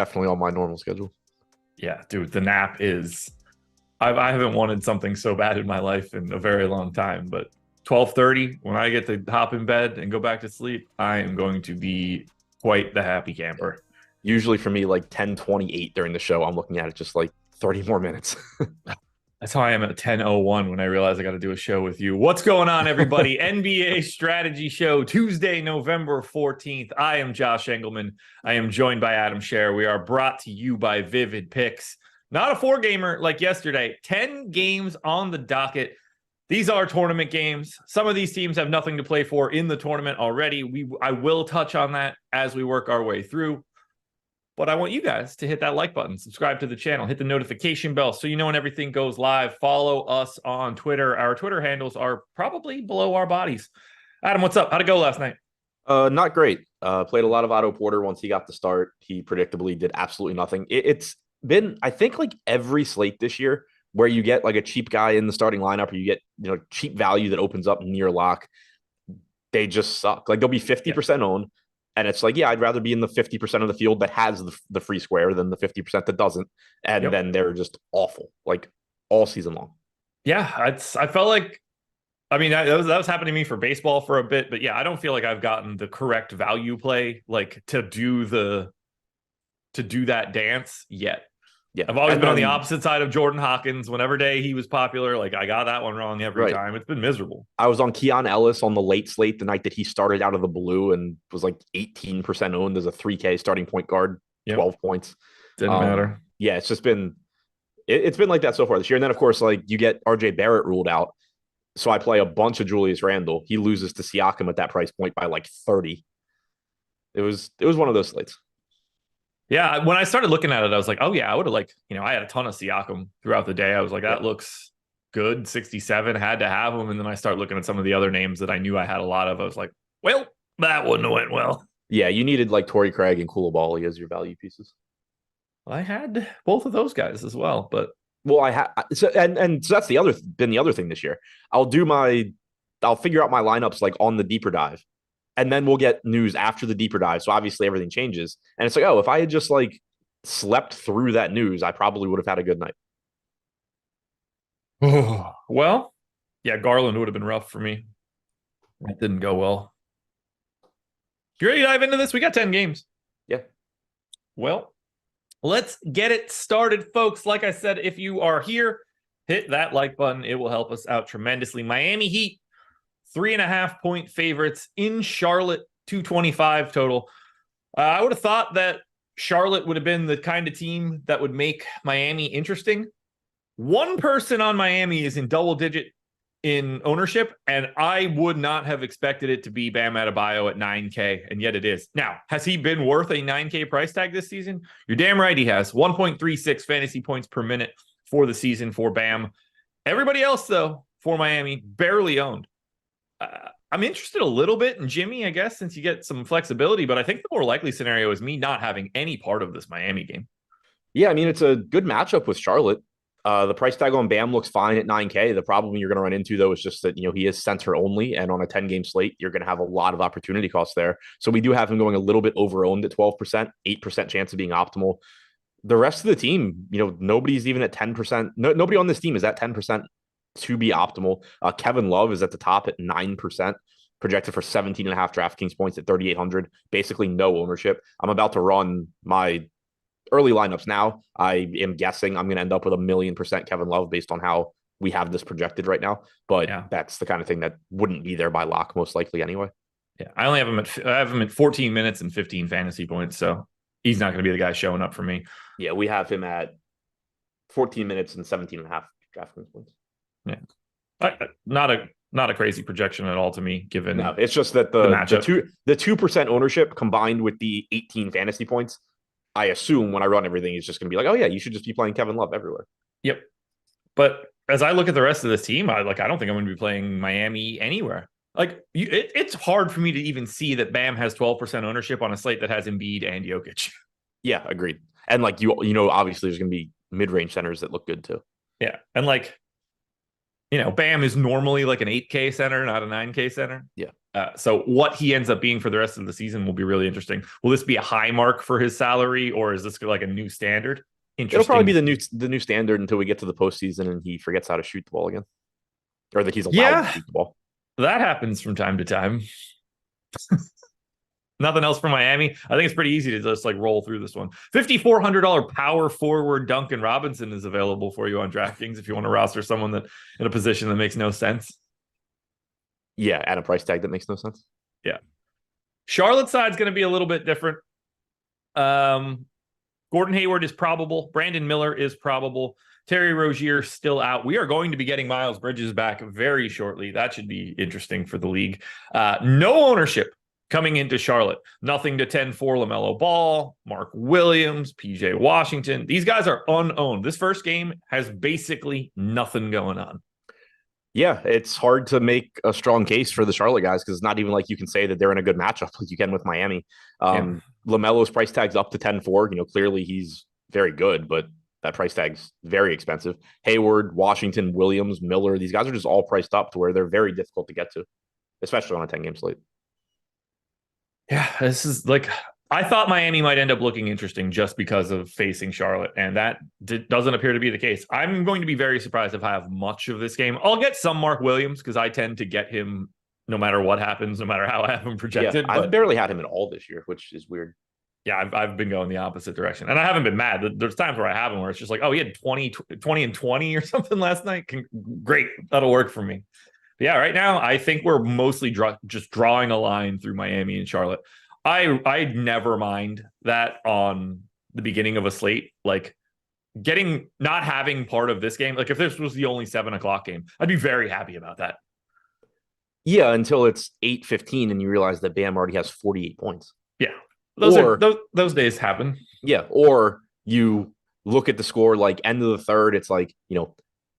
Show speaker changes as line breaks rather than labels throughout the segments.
Definitely on my normal schedule.
Yeah, dude, the nap is. I haven't wanted something so bad in my life in a very long time, but 12:30 when I get to hop in bed and go back to sleep, I am going to be quite the happy camper.
Usually for me, like 10:28 during the show, I'm looking at it just like 30 more minutes.
That's how I am at 10:01 when I realize I got to do a show with you. What's going on, everybody? NBA Strategy Show, Tuesday, November 14th. I am Josh Engleman. I am joined by Adam Scherer. We are brought to you by Vivid Picks. Not a four-gamer like yesterday. 10 games on the docket. These are tournament games. Some of these teams have nothing to play for in the tournament already. I will touch on that as we work our way through. But I want you guys to hit that like button, subscribe to the channel, hit the notification bell so you know when everything goes live. Follow us on Twitter. Our Twitter handles are probably below our bodies. Adam, what's up? How'd it go last night?
Not great. Played a lot of Otto Porter once he got the start. He predictably did absolutely nothing. It's been, I think, like every slate this year where you get like a cheap guy in the starting lineup or you get, cheap value that opens up near lock. They just suck. Like they'll be 50% owned. And it's like, yeah, I'd rather be in the 50% of the field that has the free square than the 50% that doesn't. And then they're just awful, like all season long.
Yeah, I felt like, I mean, that was happening to me for baseball for a bit. But yeah, I don't feel like I've gotten the correct value play, like to do that dance yet.
Yeah,
I've always been on the opposite side of Jordan Hawkins. Whenever day he was popular, like I got that one wrong every time. It's been miserable.
I was on Keon Ellis on the late slate the night that he started out of the blue and was like 18% owned as a 3K starting point guard, 12 points.
Didn't matter.
Yeah, it's just been it's been like that so far this year. And then of course, like you get RJ Barrett ruled out. So I play a bunch of Julius Randle. He loses to Siakam at that price point by like 30. It was one of those slates.
Yeah, when I started looking at it, I was like, oh, yeah, I would have I had a ton of Siakam throughout the day. I was like, that looks good. 67, had to have him. And then I started looking at some of the other names that I knew I had a lot of. I was like, well, that wouldn't have went well.
Yeah, you needed like Torrey Craig and Koulibaly as your value pieces.
I had both of those guys as well, but
I had so that's the other thing this year. I'll figure out my lineups like on the deeper dive. And then we'll get news after the deeper dive. So obviously everything changes. And it's like, oh, if I had just like slept through that news, I probably would have had a good night.
Well, yeah, Garland would have been rough for me. That didn't go well. You ready to dive into this? We got 10 games.
Yeah.
Well, let's get it started, folks. Like I said, if you are here, hit that like button. It will help us out tremendously. Miami Heat, 3.5 point favorites in Charlotte, 225 total. I would have thought that Charlotte would have been the kind of team that would make Miami interesting. One person on Miami is in double digit in ownership, and I would not have expected it to be Bam Adebayo at 9K, and yet it is. Now, has he been worth a 9K price tag this season? You're damn right he has. 1.36 fantasy points per minute for the season for Bam. Everybody else, though, for Miami, barely owned. I'm interested a little bit in Jimmy, I guess, since you get some flexibility, but I think the more likely scenario is me not having any part of this Miami game.
Yeah, I mean, it's a good matchup with Charlotte. The price tag on Bam looks fine at 9K. The problem you're going to run into, though, is just that, he is center only, and on a 10-game slate, you're going to have a lot of opportunity costs there. So we do have him going a little bit over-owned at 12%, 8% chance of being optimal. The rest of the team, nobody's even at 10%. Nobody on this team is at 10% to be optimal. Kevin Love is at the top at 9%, projected for 17.5 DraftKings points at 3,800. Basically no ownership. I'm about to run my early lineups now. I am guessing I'm going to end up with 1,000,000% Kevin Love based on how we have this projected right now. But that's the kind of thing that wouldn't be there by lock most likely anyway.
Yeah, I have him at 14 minutes and 15 fantasy points, so he's not going to be the guy showing up for me.
Yeah, we have him at 14 minutes and 17.5 DraftKings points.
Yeah, not a crazy projection at all to me. Given
no, it's just that the 2% ownership combined with the 18 fantasy points, I assume when I run everything, it's just going to be like, oh yeah, you should just be playing Kevin Love everywhere.
Yep, but as I look at the rest of this team, I don't think I'm going to be playing Miami anywhere. It's hard for me to even see that Bam has 12% ownership on a slate that has Embiid and Jokic.
Yeah, agreed. And obviously there's going to be mid-range centers that look good too.
Yeah, and Bam is normally like an 8K center, not a 9K center.
Yeah.
So what he ends up being for the rest of the season will be really interesting. Will this be a high mark for his salary, or is this like a new standard?
It'll
Interesting.
probably be the new standard until we get to the postseason and he forgets how to shoot the ball again, or that he's allowed to shoot the ball.
That happens from time to time. Nothing else for Miami. I think it's pretty easy to just like roll through this one. $5,400 power forward Duncan Robinson is available for you on DraftKings if you want to roster someone that in a position that makes no sense.
Yeah, at a price tag that makes no sense.
Yeah. Charlotte's side is going to be a little bit different. Gordon Hayward is probable. Brandon Miller is probable. Terry Rozier still out. We are going to be getting Miles Bridges back very shortly. That should be interesting for the league. No ownership coming into Charlotte. Nothing to 10-4 LaMelo Ball, Mark Williams, PJ Washington. These guys are unowned. This first game has basically nothing going on.
Yeah, it's hard to make a strong case for the Charlotte guys because it's not even like you can say that they're in a good matchup like you can with Miami. LaMelo's price tag's up to 10-4. Clearly he's very good, but that price tag's very expensive. Hayward, Washington, Williams, Miller, these guys are just all priced up to where they're very difficult to get to, especially on a 10-game slate.
Yeah, this is like, I thought Miami might end up looking interesting just because of facing Charlotte, and that doesn't appear to be the case. I'm going to be very surprised if I have much of this game. I'll get some Mark Williams because I tend to get him no matter what happens, no matter how I have him projected.
Yeah, I've barely had him at all this year, which is weird.
Yeah, I've been going the opposite direction, and I haven't been mad. There's times where I have him where it's just like, oh, he had 20 and 20 or something last night. Great, that'll work for me. But yeah, right now I think we're mostly just drawing a line through Miami and Charlotte. I never mind that on the beginning of a slate, like not having part of this game. Like if this was the only 7:00 game, I'd be very happy about that.
Yeah, until it's 8:15 and you realize that Bam already has 48 points.
Yeah, those days happen.
Yeah, or you look at the score like end of the third, it's like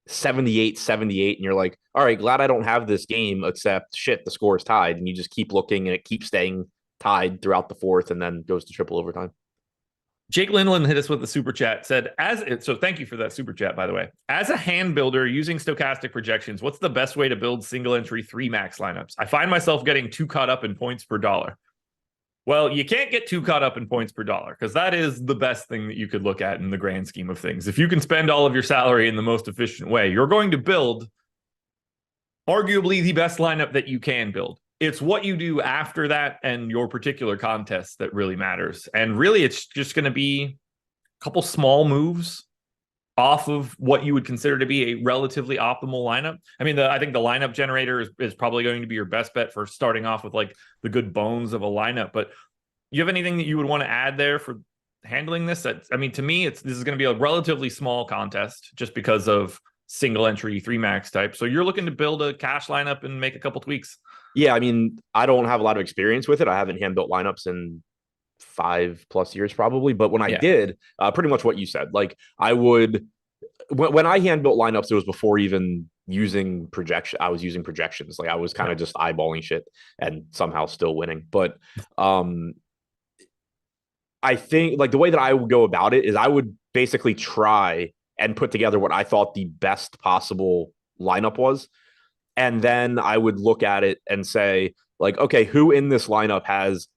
78-78, and you're like, all right, glad I don't have this game, except shit, the score is tied, and you just keep looking and it keeps staying tied throughout the fourth and then goes to triple overtime.
Jake Lindland hit us with the super chat, said, so thank you for that super chat, by the way. As a hand builder using stochastic projections, what's the best way to build single entry 3 max lineups? I find myself getting too caught up in points per dollar. Well, you can't get too caught up in points per dollar because that is the best thing that you could look at in the grand scheme of things. If you can spend all of your salary in the most efficient way, you're going to build arguably the best lineup that you can build. It's what you do after that and your particular contest that really matters. And really, it's just going to be a couple small moves off of what you would consider to be a relatively optimal lineup. I mean, I think the lineup generator is probably going to be your best bet for starting off with like the good bones of a lineup. But you have anything that you would want to add there for handling this? I mean, to me, this is going to be a relatively small contest just because of single entry 3 max type. So you're looking to build a cash lineup and make a couple tweaks.
Yeah, I mean, I don't have a lot of experience with it. I haven't hand built lineups in 5+ years probably, but when I did, pretty much what you said. Like I would, when I hand built lineups, it was before even using projection. I was using projections. Like I was kind of just eyeballing shit and somehow still winning. But I think like the way that I would go about it is I would basically try and put together what I thought the best possible lineup was. And then I would look at it and say, like, okay, who in this lineup has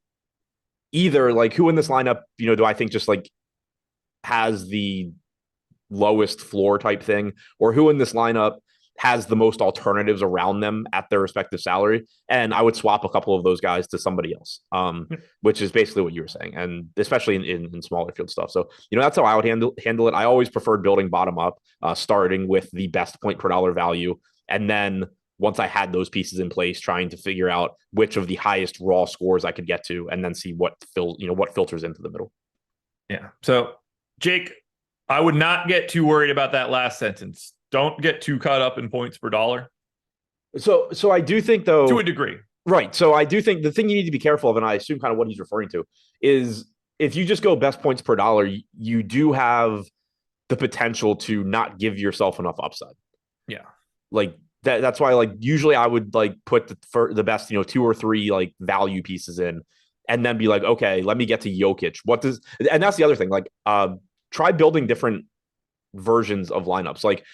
either like who in this lineup, do I think just like has the lowest floor type thing, or who in this lineup has the most alternatives around them at their respective salary. And I would swap a couple of those guys to somebody else, which is basically what you were saying. And especially in smaller field stuff. So, that's how I would handle it. I always preferred building bottom up, starting with the best point per dollar value. And then once I had those pieces in place, trying to figure out which of the highest raw scores I could get to, and then see what filters into the middle.
Yeah. So Jake, I would not get too worried about that last sentence. Don't get too caught up in points per dollar.
So I do think, though,
to a degree,
right? So I do think the thing you need to be careful of, and I assume kind of what he's referring to, is if you just go best points per dollar, you do have the potential to not give yourself enough upside.
Yeah,
like that's why, like, usually I would like put the best 2 or 3 like value pieces in, and then be like, okay, let me get to Jokic. And that's the other thing. Like, try building different versions of lineups. Like,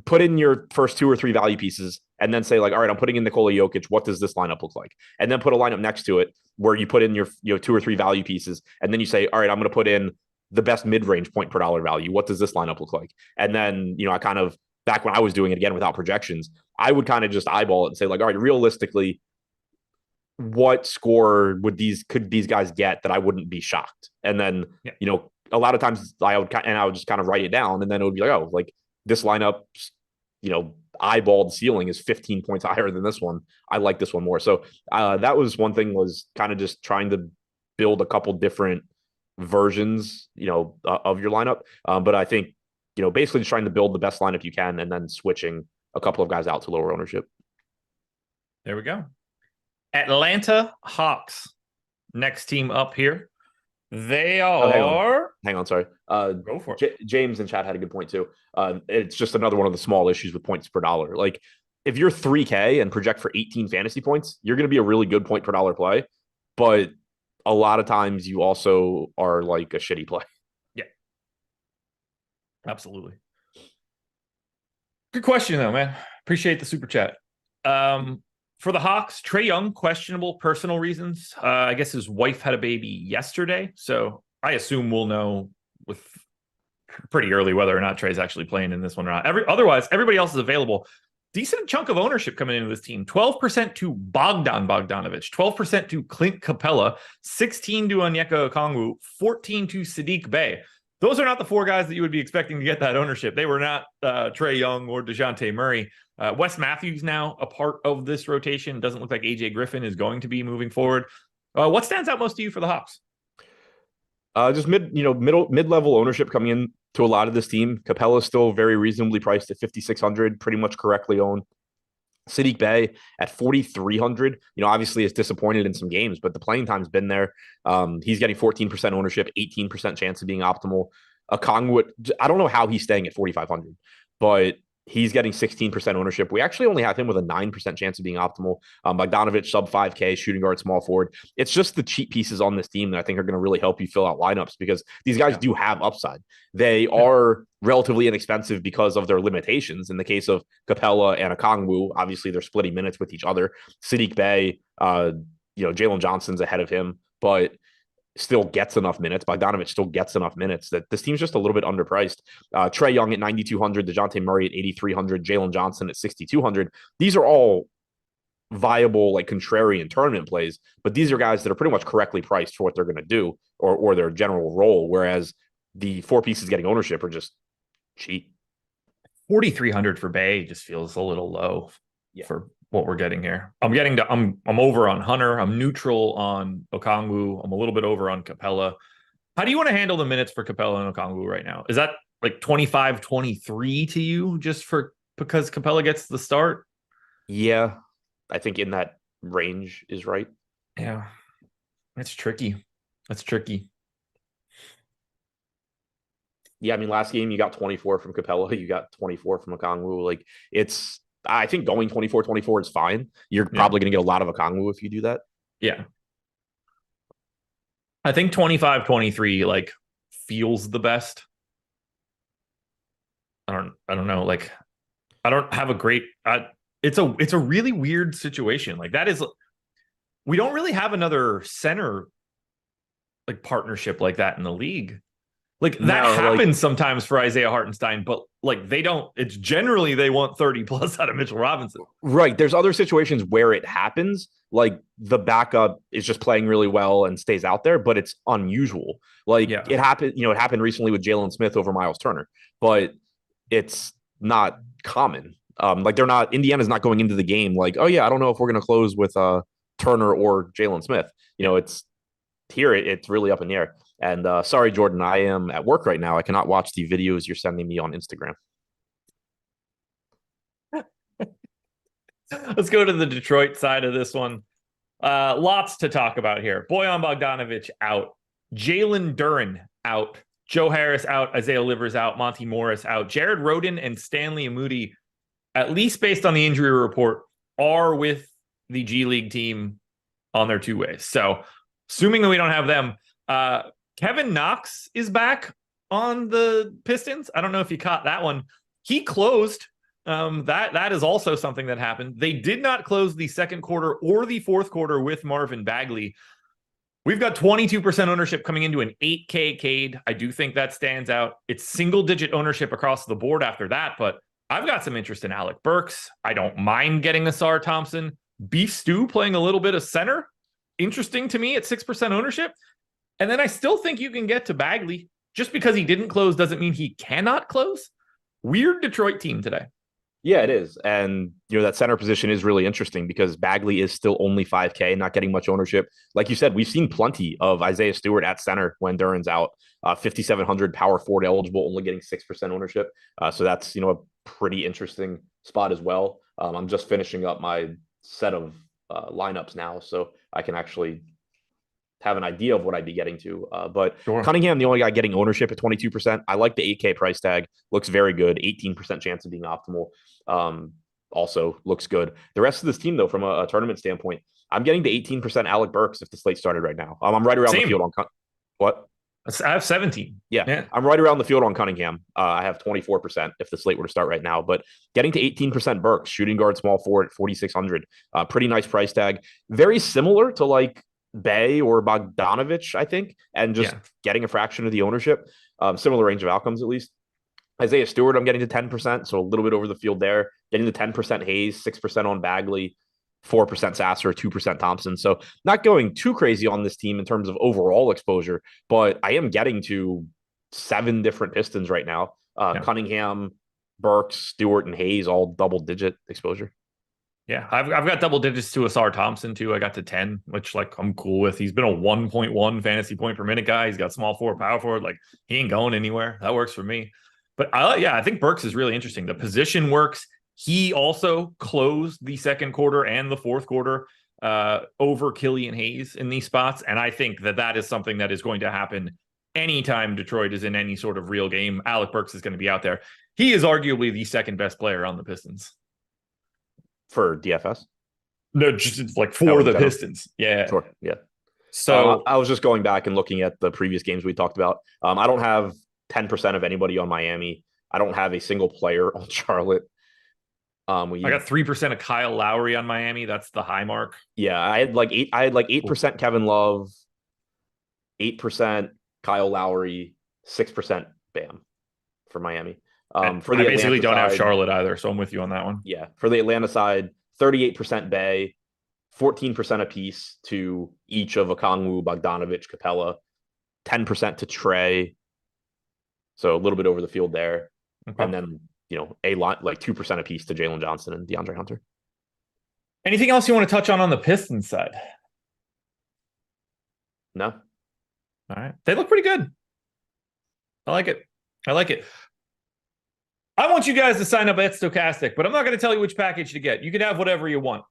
put in your first 2 or 3 value pieces and then say like, all right, I'm putting in Nikola Jokic. What does this lineup look like? And then put a lineup next to it where you put in your 2 or 3 value pieces. And then you say, all right, I'm going to put in the best mid-range point per dollar value. What does this lineup look like? And then, I kind of, back when I was doing it again without projections, I would kind of just eyeball it and say like, all right, realistically, what score could these guys get that I wouldn't be shocked? And then, a lot of times I would just kind of write it down, and then it would be like, oh, like this lineup, eyeballed ceiling is 15 points higher than this one. I like this one more. So that was one thing, was kind of just trying to build a couple different versions, of your lineup. But I think, basically just trying to build the best lineup you can and then switching a couple of guys out to lower ownership.
There we go. Atlanta Hawks, next team up here. They are.
Hang on, sorry.
Go for it.
James in chat had a good point too. It's just another one of the small issues with points per dollar. Like if you're 3K and project for 18 fantasy points, you're going to be a really good point per dollar play. But a lot of times you also are like a shitty play.
Yeah, absolutely. Good question though, man. Appreciate the super chat. For the Hawks, Trae Young, questionable personal reasons. I guess his wife had a baby yesterday, so I assume we'll know with pretty early whether or not Trae's actually playing in this one or not. Otherwise, everybody else is available. Decent chunk of ownership coming into this team. 12% to Bogdanovich, 12% to Clint Capella, 16% to Onyeka Okongwu, 14% to Sadiq Bey. Those are not the 4 guys that you would be expecting to get that ownership. They were not Trae Young or DeJounte Murray. Wes Matthews now a part of this rotation. Doesn't look like AJ Griffin is going to be moving forward. What stands out most to you for the Hawks?
Just mid-level ownership coming in to a lot of this team. Capella is still very reasonably priced at 5,600, pretty much correctly owned. Sadiq Bey at 4,300, obviously is disappointed in some games, but the playing time's been there. He's getting 14% ownership, 18% chance of being optimal. Okongwu, I don't know how he's staying at 4,500, but he's getting 16% ownership. We actually only have him with a 9% chance of being optimal. Bogdanovich, sub 5K, shooting guard, small forward. It's just the cheap pieces on this team that I think are going to really help you fill out lineups, because these guys do have upside. They are relatively inexpensive because of their limitations. In the case of Capella and Okongwu, obviously they're splitting minutes with each other. Sadiq Bey, Jalen Johnson's ahead of him, but still gets enough minutes. Bogdanovich still gets enough minutes that this team's just a little bit underpriced. Trae Young at 9,200, DeJounte Murray at 8,300, Jalen Johnson at 6,200. These are all viable, like contrarian tournament plays, but these are guys that are pretty much correctly priced for what they're going to do or their general role. Whereas the 4 pieces getting ownership are just cheap.
4,300 for Bay just feels a little low for what we're getting here. I'm over on Hunter. I'm neutral on Okongwu. I'm a little bit over on Capella. How do you want to handle the minutes for Capella and Okongwu right now? Is that like 25-23 to you because Capella gets the start?
Yeah, I think in that range is right.
Yeah, that's tricky.
Yeah, I mean, last game you got 24 from Capella, you got 24 from Okongwu. Like, I think going 24-24 is fine. You're probably going to get a lot of Okongwu if you do that.
Yeah. I think 25-23 like feels the best. I don't know. Like, I don't have a great. It's a really weird situation. Like, that is, we don't really have another center like partnership like that in the league. Like, that happens sometimes for Isaiah Hartenstein, but like they don't. It's generally they want 30 plus out of Mitchell Robinson.
Right. There's other situations where it happens. Like the backup is just playing really well and stays out there, but it's unusual. Like it happened. It happened recently with Jalen Smith over Miles Turner, but it's not common. Like they're not. Indiana's not going into the game like, oh yeah, I don't know if we're going to close with Turner or Jalen Smith. It's here. It's really up in the air. And sorry, Jordan, I am at work right now. I cannot watch the videos you're sending me on Instagram.
Let's go to the Detroit side of this one. Lots to talk about here. Bojan Bogdanovich out. Jalen Duren out. Joe Harris out. Isaiah Livers out. Monty Morris out. Jared Rhoden and Stanley Amudi, at least based on the injury report, are with the G League team on their 2 ways. So assuming that we don't have them, Kevin Knox is back on the Pistons. I don't know if you caught that one. He closed That is also something that happened. They did not close the second quarter or the fourth quarter with Marvin Bagley. We've got 22% ownership coming into an 8K Cade. I do think that stands out. It's single-digit ownership across the board after that, but I've got some interest in Alec Burks. I don't mind getting Asar Thompson. Beef Stew playing a little bit of center. Interesting to me at 6% ownership. And then I still think you can get to Bagley. Just because he didn't close doesn't mean he cannot close. Weird Detroit team today.
Yeah, it is. And, that center position is really interesting because Bagley is still only 5K, not getting much ownership. Like you said, we've seen plenty of Isaiah Stewart at center when Duran's out. 5,700 power forward eligible, only getting 6% ownership. So that's, a pretty interesting spot as well. I'm just finishing up my set of lineups now, so I can actually have an idea of what I'd be getting to. But sure. Cunningham, the only guy getting ownership at 22%. I like the 8K price tag. Looks very good. 18% chance of being optimal. Also looks good. The rest of this team, though, from a tournament standpoint, I'm getting to 18% Alec Burks if the slate started right now. I'm right around the field on what?
I have 17.
Yeah, I'm right around the field on Cunningham. I have 24% if the slate were to start right now. But getting to 18% Burks, shooting guard, small forward at 4,600. Pretty nice price tag. Very similar to like Bay or Bogdanovich, I think, and just getting a fraction of the ownership. Similar range of outcomes, at least. Isaiah Stewart, I'm getting to 10%, so a little bit over the field there. Getting to 10% Hayes, 6% on Bagley, 4% Sasser, 2% Thompson. So not going too crazy on this team in terms of overall exposure, but I am getting to 7 different Pistons right now. Cunningham, Burks, Stewart, and Hayes, all double-digit exposure.
Yeah, I've got double digits to Asar Thompson, too. I got to 10, which, I'm cool with. He's been a 1.1 fantasy point per minute guy. He's got small forward, power forward. He ain't going anywhere. That works for me. But, I think Burks is really interesting. The position works. He also closed the second quarter and the fourth quarter over Killian Hayes in these spots. And I think that is something that is going to happen anytime Detroit is in any sort of real game. Alec Burks is going to be out there. He is arguably the second best player on the Pistons.
For DFS?
No, just for the Pistons. Yeah.
Sure. Yeah.
So
I was just going back and looking at the previous games we talked about. I don't have 10% of anybody on Miami. I don't have a single player on Charlotte. I
got 3% of Kyle Lowry on Miami. That's the high mark.
Yeah, I had 8% Kevin Love, 8% Kyle Lowry, 6% Bam for Miami.
For the I basically Atlanta don't side, have Charlotte either, so I'm with you on that one.
Yeah, for the Atlanta side, 38% Bay, 14% apiece to each of Okongwu, Bogdanovich, Capella, 10% to Trey. So a little bit over the field there. Okay. And then, a lot 2% apiece to Jalen Johnson and DeAndre Hunter.
Anything else you want to touch on the Pistons side?
No.
All right. They look pretty good. I like it. I want you guys to sign up at Stochastic, but I'm not going to tell you which package to get. You can have whatever you want.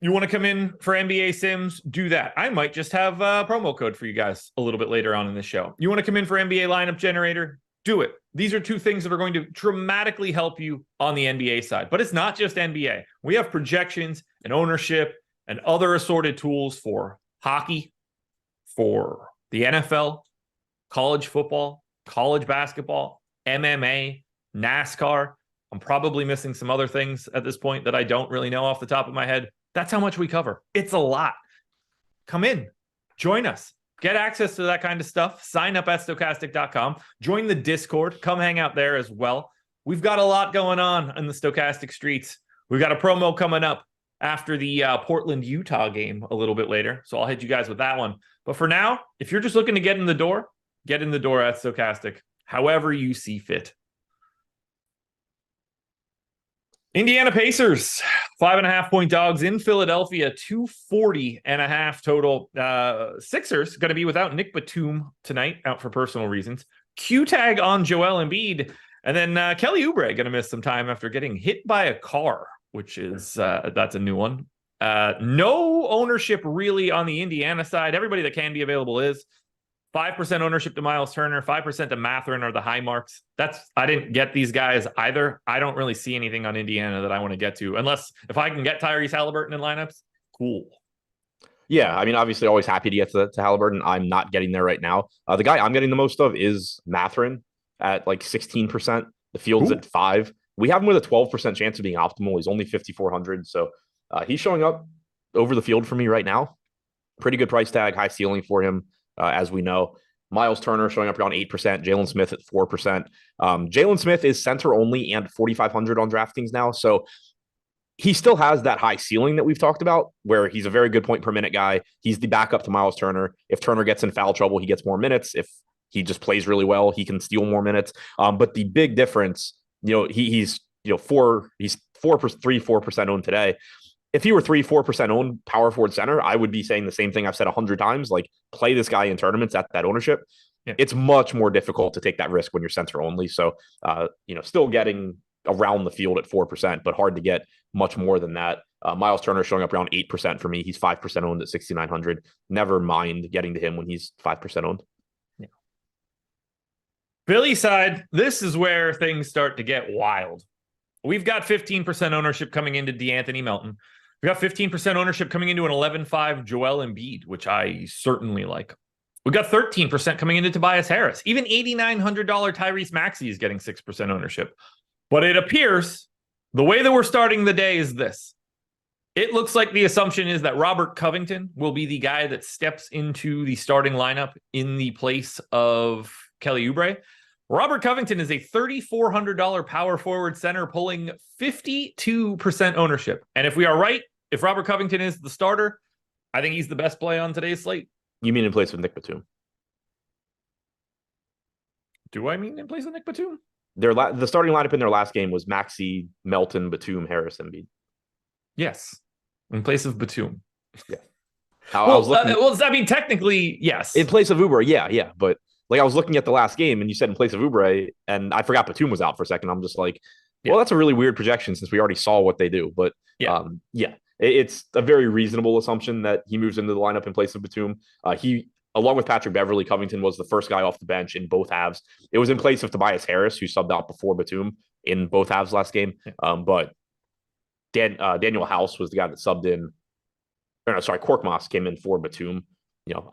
You want to come in for NBA Sims? Do that. I might just have a promo code for you guys a little bit later on in the show. You want to come in for NBA Lineup Generator? Do it. These are 2 things that are going to dramatically help you on the NBA side. But it's not just NBA. We have projections and ownership and other assorted tools for hockey, for the NFL, college football, college basketball, MMA, NASCAR. I'm probably missing some other things at this point that I don't really know off the top of my head. That's how much we cover. It's a lot. Come in. Join us. Get access to that kind of stuff. Sign up at Stochastic.com. Join the Discord. Come hang out there as well. We've got a lot going on in the Stochastic streets. We've got a promo coming up after the Portland, Utah game a little bit later. So I'll hit you guys with that one. But for now, if you're just looking to get in the door at Stochastic, however you see fit. Indiana Pacers, 5.5-point dogs in Philadelphia, 240.5 total. Sixers going to be without Nick Batum tonight, out for personal reasons. Q tag on Joel Embiid, and then Kelly Oubre going to miss some time after getting hit by a car, which is that's a new one. No ownership really on the Indiana side. Everybody that can be available is 5% ownership to Miles Turner, 5% to Mathurin are the high marks. I didn't get these guys either. I don't really see anything on Indiana that I want to get to, unless if I can get Tyrese Halliburton in lineups, cool.
Yeah, I mean, obviously always happy to get to Halliburton. I'm not getting there right now. The guy I'm getting the most of is Mathurin at 16%. The field's at 5. We have him with a 12% chance of being optimal. He's only 5,400. So he's showing up over the field for me right now. Pretty good price tag, high ceiling for him, as we know. Miles Turner showing up around 8%, Jalen Smith at 4%. Jalen Smith is center only and 4,500 on DraftKings now. So he still has that high ceiling that we've talked about, where he's a very good point per minute guy. He's the backup to Miles Turner. If Turner gets in foul trouble, he gets more minutes. If he just plays really well, he can steal more minutes. But the big difference, he's 4% owned today. If he were 3-4% owned power forward center, I would be saying the same thing I've said 100 times, like play this guy in tournaments at that ownership. Yeah. It's much more difficult to take that risk when you're center only. So, still getting around the field at 4%, but hard to get much more than that. Miles Turner showing up around 8% for me. He's 5% owned at 6,900. Never mind getting to him when he's 5% owned.
Yeah. Philly side, this is where things start to get wild. We've got 15% ownership coming into DeAnthony Melton. We got 15% ownership coming into an 11-5 Joel Embiid, which I certainly like. We got 13% coming into Tobias Harris. Even $8,900 Tyrese Maxey is getting 6% ownership. But it appears the way that we're starting the day is this. It looks like the assumption is that Robert Covington will be the guy that steps into the starting lineup in the place of Kelly Oubre. Robert Covington is a $3,400 power forward center pulling 52% ownership. And if we are right, if Robert Covington is the starter, I think he's the best play on today's slate.
You mean in place of Nick Batum?
Do I mean in place of Nick Batum?
The starting lineup in their last game was Maxey, Melton, Batum, Harris, Embiid.
Yes, in place of Batum.
Yeah.
Technically, yes.
In place of Oubre, yeah. But I was looking at the last game, and you said in place of Oubre, and I forgot Batum was out for a second. I'm just like, well, that's a really weird projection since we already saw what they do. But it's a very reasonable assumption that he moves into the lineup in place of Batum. He, along with Patrick Beverley, Covington was the first guy off the bench in both halves. It was in place of Tobias Harris, who subbed out before Batum in both halves last game. But Daniel House was the guy that subbed in. Korkmaz came in for Batum.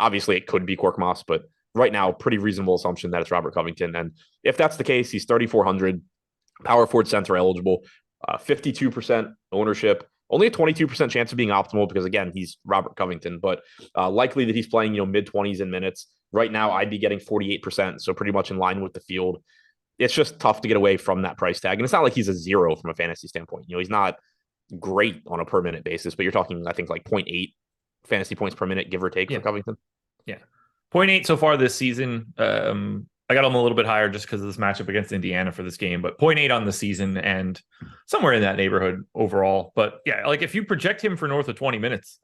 Obviously it could be Korkmaz, but right now, pretty reasonable assumption that it's Robert Covington. And if that's the case, he's 3,400, power forward center eligible, 52% ownership, only a 22% chance of being optimal because, again, he's Robert Covington, but likely that he's playing, mid-20s in minutes. Right now, I'd be getting 48%, so pretty much in line with the field. It's just tough to get away from that price tag. And it's not like he's a zero from a fantasy standpoint. He's not great on a per-minute basis, but you're talking, I think, like 0.8 fantasy points per minute, give or take, for Covington.
Yeah. 0.8 so far this season. I got him a little bit higher just because of this matchup against Indiana for this game, but 0.8 on the season and somewhere in that neighborhood overall. But yeah, like if you project him for north of 20 minutes,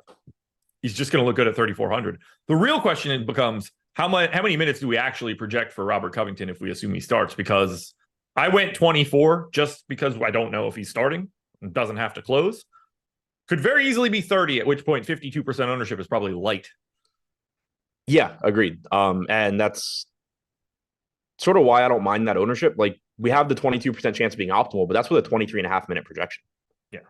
he's just going to look good at 3,400. The real question becomes how many minutes do we actually project for Robert Covington if we assume he starts? Because I went 24 just because I don't know if he's starting and doesn't have to close. Could very easily be 30, at which point 52% ownership is probably light.
Yeah, agreed. And that's sort of why I don't mind that ownership. Like, we have the 22% chance of being optimal, but that's with a 23.5-minute projection.
Yeah.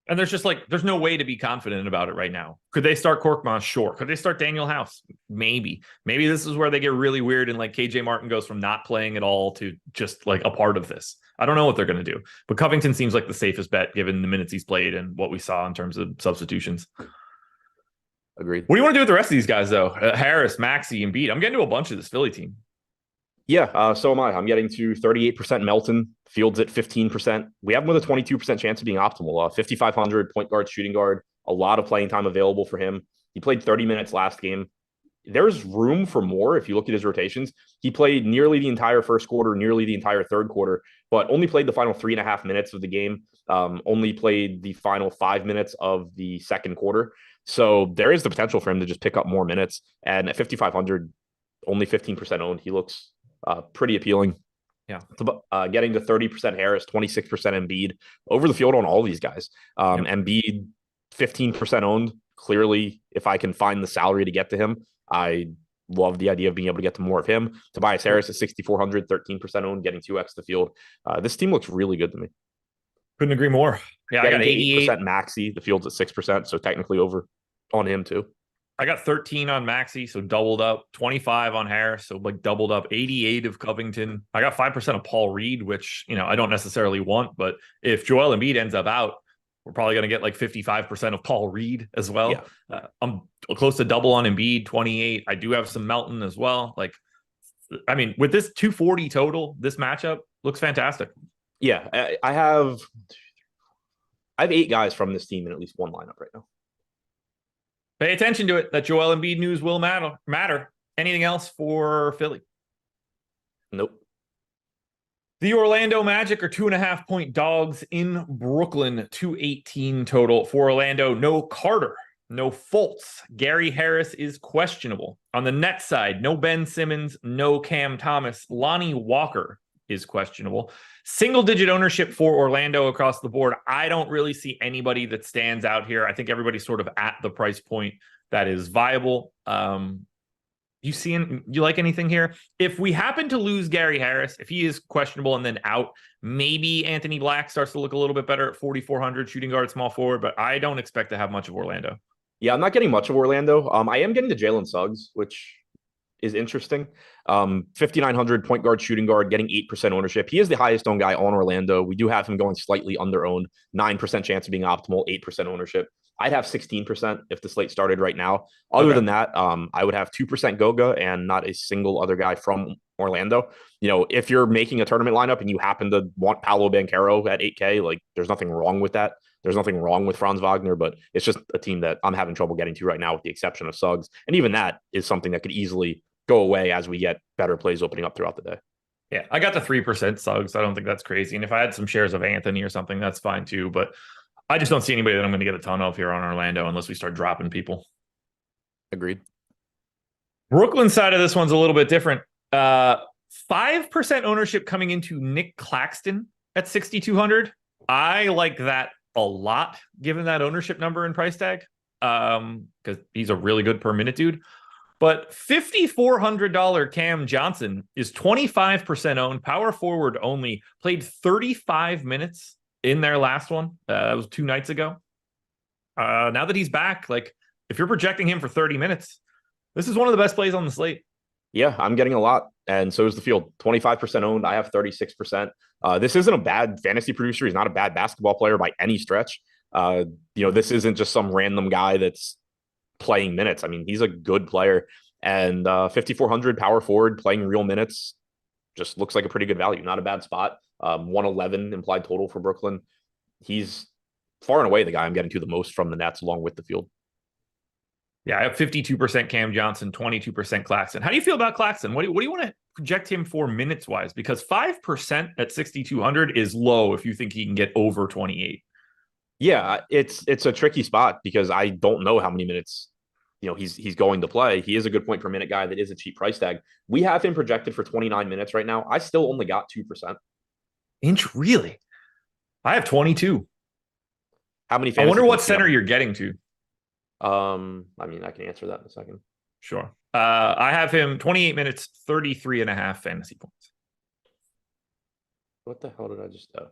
And there's no way to be confident about it right now. Could they start Korkmaz? Sure. Could they start Daniel House? Maybe. Maybe this is where they get really weird and like KJ Martin goes from not playing at all to just like a part of this. I don't know what they're going to do, but Covington seems like the safest bet given the minutes he's played and what we saw in terms of substitutions.
Agreed.
What do you want to do with the rest of these guys, though? Harris, Maxey, Embiid. I'm getting to a bunch of this Philly team.
Yeah, so am I. I'm getting to 38% Melton, Fields at 15%. We have him with a 22% chance of being optimal. 5,500 point guard, shooting guard, a lot of playing time available for him. He played 30 minutes last game. There's room for more if you look at his rotations. He played nearly the entire first quarter, nearly the entire third quarter, but only played the final 3.5 minutes of the game, only played the final 5 minutes of the second quarter. So there is the potential for him to just pick up more minutes. And at 5,500, only 15% owned, he looks pretty appealing.
Yeah.
Getting to 30% Harris, 26% Embiid, over the field on all these guys. Embiid, 15% owned. Clearly, if I can find the salary to get to him, I love the idea of being able to get to more of him. Tobias Harris at 6,400, 13% owned, getting 2x the field. This team looks really good to me.
Couldn't agree more. Yeah, I got 88%
Maxey. The field's at 6%, so technically over on him too.
I got 13 on Maxey, so doubled up. 25 on Harris, so like doubled up. 88 of Covington. I got 5% of Paul Reed, which, I don't necessarily want, but if Joel Embiid ends up out, we're probably going to get like 55% of Paul Reed as well.
Yeah.
I'm close to double on Embiid, 28. I do have some Melton as well. Like, I mean, with this 240 total, this matchup looks fantastic.
Yeah, I have 8 guys from this team in at least one lineup right now.
Pay attention to it. That Joel Embiid news will matter. Anything else for Philly?
Nope.
The Orlando Magic are 2.5-point dogs in Brooklyn. 218 total for Orlando. No Carter, no Fultz. Gary Harris is questionable. On the net side, no Ben Simmons, no Cam Thomas. Lonnie Walker is questionable. Single-digit ownership for Orlando across the board. I don't really see anybody that stands out here. I think everybody's sort of at the price point that is viable. You like anything here? If we happen to lose Gary Harris, if he is questionable and then out, maybe Anthony Black starts to look a little bit better at 4,400 shooting guard, small forward, but I don't expect to have much of Orlando.
Yeah, I'm not getting much of Orlando. I am getting the Jalen Suggs, which is interesting. 5,900 point guard, shooting guard, getting 8% ownership. He is the highest owned guy on Orlando. We do have him going slightly under owned, 9% chance of being optimal, 8% ownership. I'd have 16% if the slate started right now. Other than that, I would have 2% Goga and not a single other guy from Orlando. If you're making a tournament lineup and you happen to want Paolo Banchero at 8K, like there's nothing wrong with that. There's nothing wrong with Franz Wagner, but it's just a team that I'm having trouble getting to right now with the exception of Suggs. And even that is something that could easily go away as we get better plays opening up throughout the day.
Yeah, I got the 3% Suggs. I don't think that's crazy. And if I had some shares of Anthony or something, that's fine too. But I just don't see anybody that I'm going to get a ton of here on Orlando unless we start dropping people.
Agreed.
Brooklyn side of this one's a little bit different. 5% ownership coming into Nick Claxton at 6,200. I like that a lot, given that ownership number and price tag, because he's a really good per minute dude. But $5,400 Cam Johnson is 25% owned, power forward only, played 35 minutes in their last one. That was 2 nights ago. Now that he's back, like if you're projecting him for 30 minutes, this is one of the best plays on the slate.
Yeah, I'm getting a lot. And so is the field. 25% owned. I have 36%. This isn't a bad fantasy producer. He's not a bad basketball player by any stretch. This isn't just some random guy that's playing minutes. I mean, he's a good player. And 5,400 power forward playing real minutes just looks like a pretty good value. Not a bad spot. 111 implied total for Brooklyn. He's far and away the guy I'm getting to the most from the Nets along with the field.
Yeah, I have 52% Cam Johnson, 22% Claxton. How do you feel about Claxton? What do you want to project him for minutes wise? Because 5% at 6,200 is low if you think he can get over 28.
Yeah, it's a tricky spot because I don't know how many minutes he's going to play. He is a good point per minute guy. That is a cheap price tag. We have him projected for 29 minutes right now. I still only got 2%.
Really? I have 22.
How many?
I wonder what center you're getting to.
I mean, I can answer that in a second.
Sure. I have him 28 minutes, 33.5 fantasy points.
What the hell did I just do?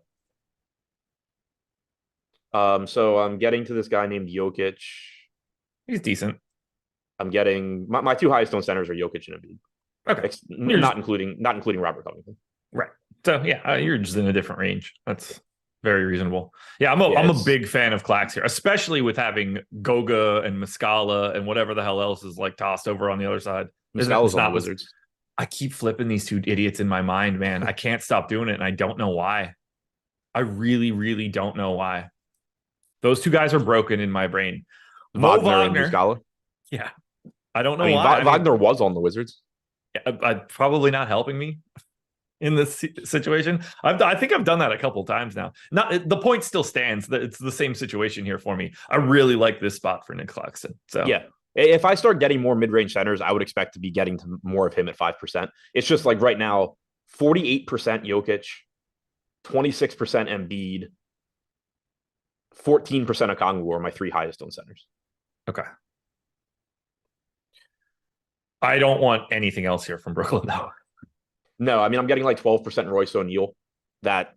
So I'm getting to this guy named Jokic.
He's decent.
I'm getting my 2 highest owned centers are Jokic and Embiid.
Okay.
Not including Robert Covington.
Right. So yeah, you're just in a different range. That's very reasonable. Yeah, I'm a big fan of Clax here, especially with having Goga and Muscala and whatever the hell else is like tossed over on the other side.
Muscala's on the Wizards.
I keep flipping these 2 idiots in my mind, man. I can't stop doing it, and I don't know why. I really, really don't know why. Those 2 guys are broken in my brain.
Wagner and Muscala.
Yeah, I don't know why.
Wagner was on the Wizards.
Probably not helping me in this situation. I think I've done that a couple times now. The point still stands. That it's the same situation here for me. I really like this spot for Nick Claxton. So
yeah, if I start getting more mid-range centers, I would expect to be getting to more of him at 5%. It's just like right now, 48% Jokic, 26% Embiid, 14% Okongwu are my 3 highest owned centers.
Okay. I don't want anything else here from Brooklyn, though.
No, I mean, I'm getting like 12% Royce O'Neal. That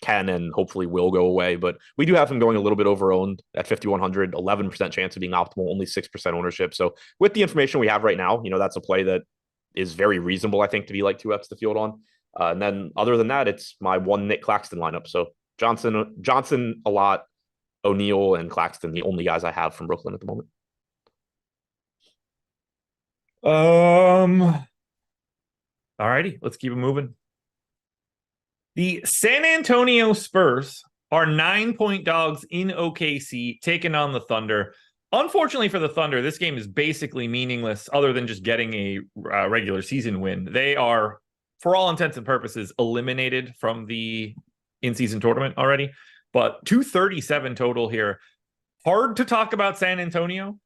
can and hopefully will go away. But we do have him going a little bit over owned at 5,100, 11% chance of being optimal, only 6% ownership. So with the information we have right now, that's a play that is very reasonable, I think, to be like 2x the field on. And then other than that, it's my one Nick Claxton lineup. So Johnson a lot, O'Neal and Claxton, the only guys I have from Brooklyn at the moment.
Alrighty, let's keep it moving. The San Antonio Spurs are 9-point dogs in OKC, taking on the Thunder. Unfortunately for the Thunder, this game is basically meaningless other than just getting a regular season win. They are, for all intents and purposes, eliminated from the in-season tournament already. But 237 total here. Hard to talk about San Antonio.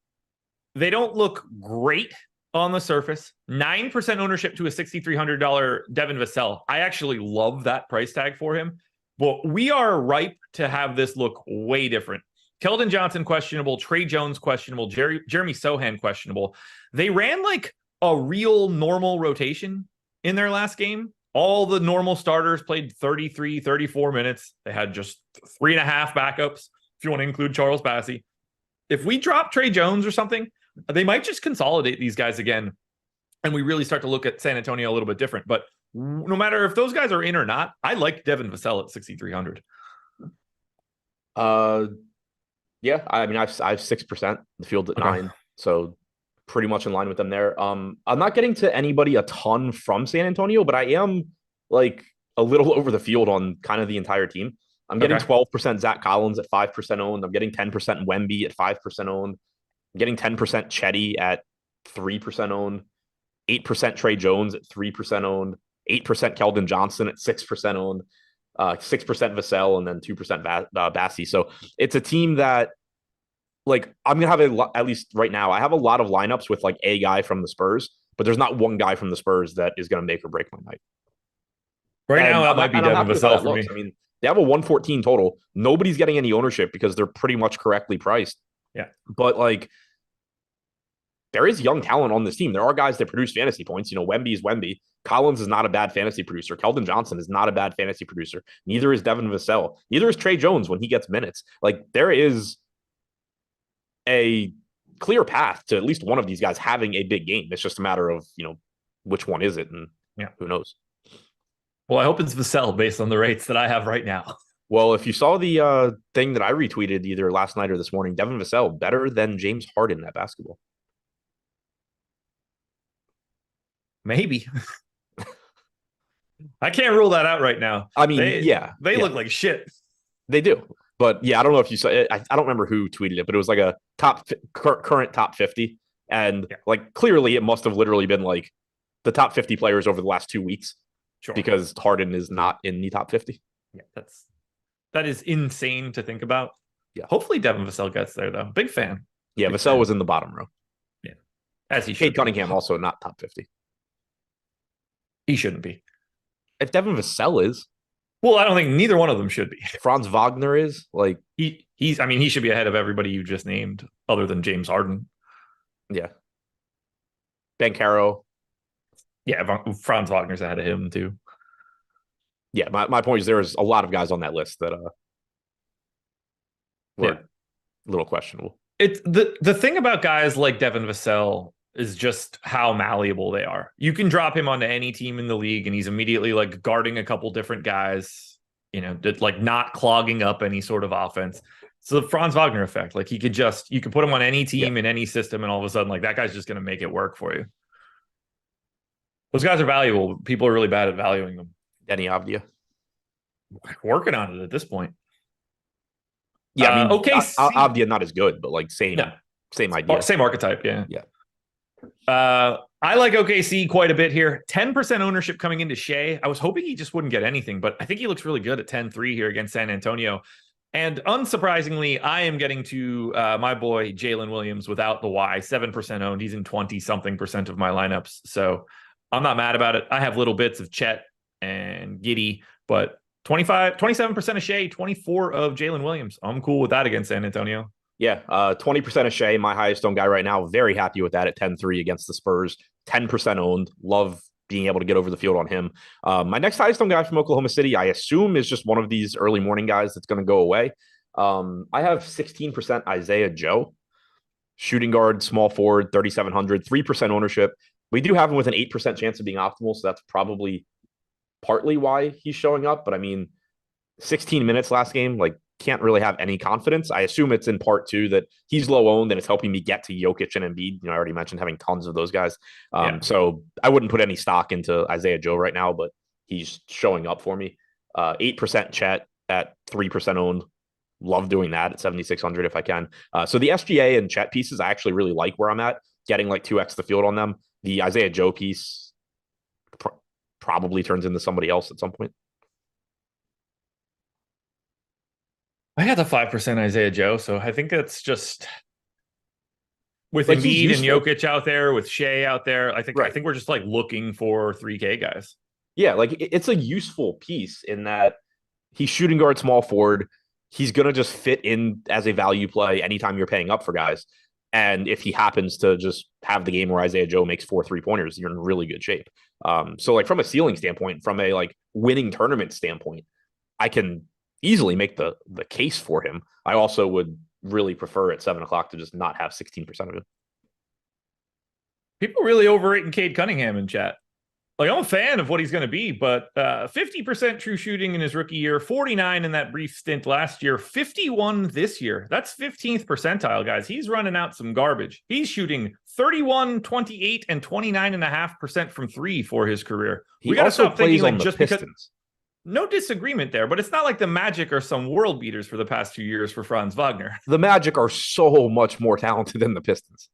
They don't look great on the surface. 9% ownership to a $6,300 Devin Vassell. I actually love that price tag for him. But we are ripe to have this look way different. Keldon Johnson questionable, Trey Jones questionable, Jeremy Sohan questionable. They ran like a real normal rotation in their last game. All the normal starters played 33, 34 minutes. They had just 3.5 backups, if you want to include Charles Bassey. If we drop Trey Jones or something, they might just consolidate these guys again, and we really start to look at San Antonio a little bit different. But no matter if those guys are in or not, I like Devin Vassell at 6,300.
Yeah, I mean, I have 6%, the field at 9, so pretty much in line with them there. I'm not getting to anybody a ton from San Antonio, but I am like a little over the field on kind of the entire team. I'm getting 12% Zach Collins at 5% owned. I'm getting 10% Wemby at 5% owned. I'm getting 10% Chetty at 3% owned. 8% Trey Jones at 3% owned. 8% Keldon Johnson at 6% owned. 6% Vassell, and then 2% Bassey. So it's a team that, like, I'm going to have at least right now, I have a lot of lineups with like a guy from the Spurs, but there's not one guy from the Spurs that is going to make or break my night.
Now, that might be Devin Vassell for me.
I mean, they have a 114 total. Nobody's getting any ownership because they're pretty much correctly priced.
Yeah.
But like, there is young talent on this team. There are guys that produce fantasy points. Wemby is Wemby. Collins is not a bad fantasy producer. Keldon Johnson is not a bad fantasy producer. Neither is Devin Vassell. Neither is Trey Jones when he gets minutes. Like, there is a clear path to at least one of these guys having a big game. It's just a matter of, which one is it, and who knows.
Well, I hope it's Vassell based on the rates that I have right now.
Well, if you saw the thing that I retweeted either last night or this morning, Devin Vassell better than James Harden at basketball.
Maybe. I can't rule that out right now.
I mean,
they look like shit.
They do. But yeah, I don't know if you saw it. I don't remember who tweeted it, but it was like a current top 50. And like, clearly it must have literally been like the top 50 players over the last 2 weeks.
Sure.
Because Harden is not in the top 50.
Yeah, that is insane to think about.
Yeah.
Hopefully Devin Vassell gets there, though. Big fan.
Yeah, Vassell was in the bottom row.
Yeah. As he should.
Cade Cunningham also not top 50.
He shouldn't be.
If Devin Vassell is.
Well, I don't think neither one of them should be.
Franz Wagner is. Like,
he should be ahead of everybody you just named, other than James Harden.
Yeah. Banchero.
Yeah, Franz Wagner's ahead of him, too.
Yeah, my point is there's a lot of guys on that list that were a little questionable.
It's the thing about guys like Devin Vassell is just how malleable they are. You can drop him onto any team in the league, and he's immediately like guarding a couple different guys, like not clogging up any sort of offense. So the Franz Wagner effect, like you could put him on any team in any system, and all of a sudden, like, that guy's just going to make it work for you. Those guys are valuable. People are really bad at valuing them.
Denny Avdia.
Working on it at this point.
Yeah, I mean,
okay.
Avdia not as good, but like same idea.
Same archetype, yeah.
Yeah.
I like OKC quite a bit here. 10% ownership coming into Shea. I was hoping he just wouldn't get anything, but I think he looks really good at 10-3 here against San Antonio. And unsurprisingly, I am getting to my boy Jalen Williams without the Y. 7% owned. He's in 20-something% of my lineups. So I'm not mad about it. I have little bits of Chet and Giddey, but 27% of Shea, 24 of Jalen Williams. I'm cool with that against San Antonio.
Yeah, 20% of Shea, my highest owned guy right now. Very happy with that at 10-3 against the Spurs. 10% owned. Love being able to get over the field on him. My next highest owned guy from Oklahoma City, I assume, is just one of these early morning guys that's going to go away. I have 16% Isaiah Joe, shooting guard, small forward, 3,700, 3% ownership. We do have him with an 8% chance of being optimal, so that's probably partly why he's showing up. But I mean, 16 minutes last game, like, can't really have any confidence. I assume it's in part too that he's low owned and it's helping me get to Jokic and Embiid. I already mentioned having tons of those guys. So I wouldn't put any stock into Isaiah Joe right now, but he's showing up for me. 8% Chet at 3% owned. Love doing that at 7,600 if I can. So the SGA and Chet pieces, I actually really like where I'm at, getting like 2x the field on them. The Isaiah Joe piece probably turns into somebody else at some point.
I got the 5% Isaiah Joe, so I think that's just with like Embiid and Jokic out there, with Shea out there. I think we're just like looking for 3K guys. Yeah,
like it's a useful piece in that he's shooting guard, small forward. He's gonna just fit in as a value play anytime you're paying up for guys. And if he happens to just have the game where Isaiah Joe makes 4 3-pointers, you're in really good shape. So like from a ceiling standpoint, from a like winning tournament standpoint, I can easily make the case for him. I also would really prefer at 7 o'clock to just not have 16% of it.
People really overrating Cade Cunningham in chat. Like, I'm a fan of what he's going to be, but 50% true shooting in his rookie year, 49 in that brief stint last year, 51 this year. That's 15th percentile, guys. He's running out some garbage. He's shooting 31, 28, and 29.5% from three for his career. We got to stop thinking like just Pistons. No disagreement there, but it's not like the Magic are some world beaters for the past 2 years for Franz Wagner.
The Magic are so much more talented than the Pistons.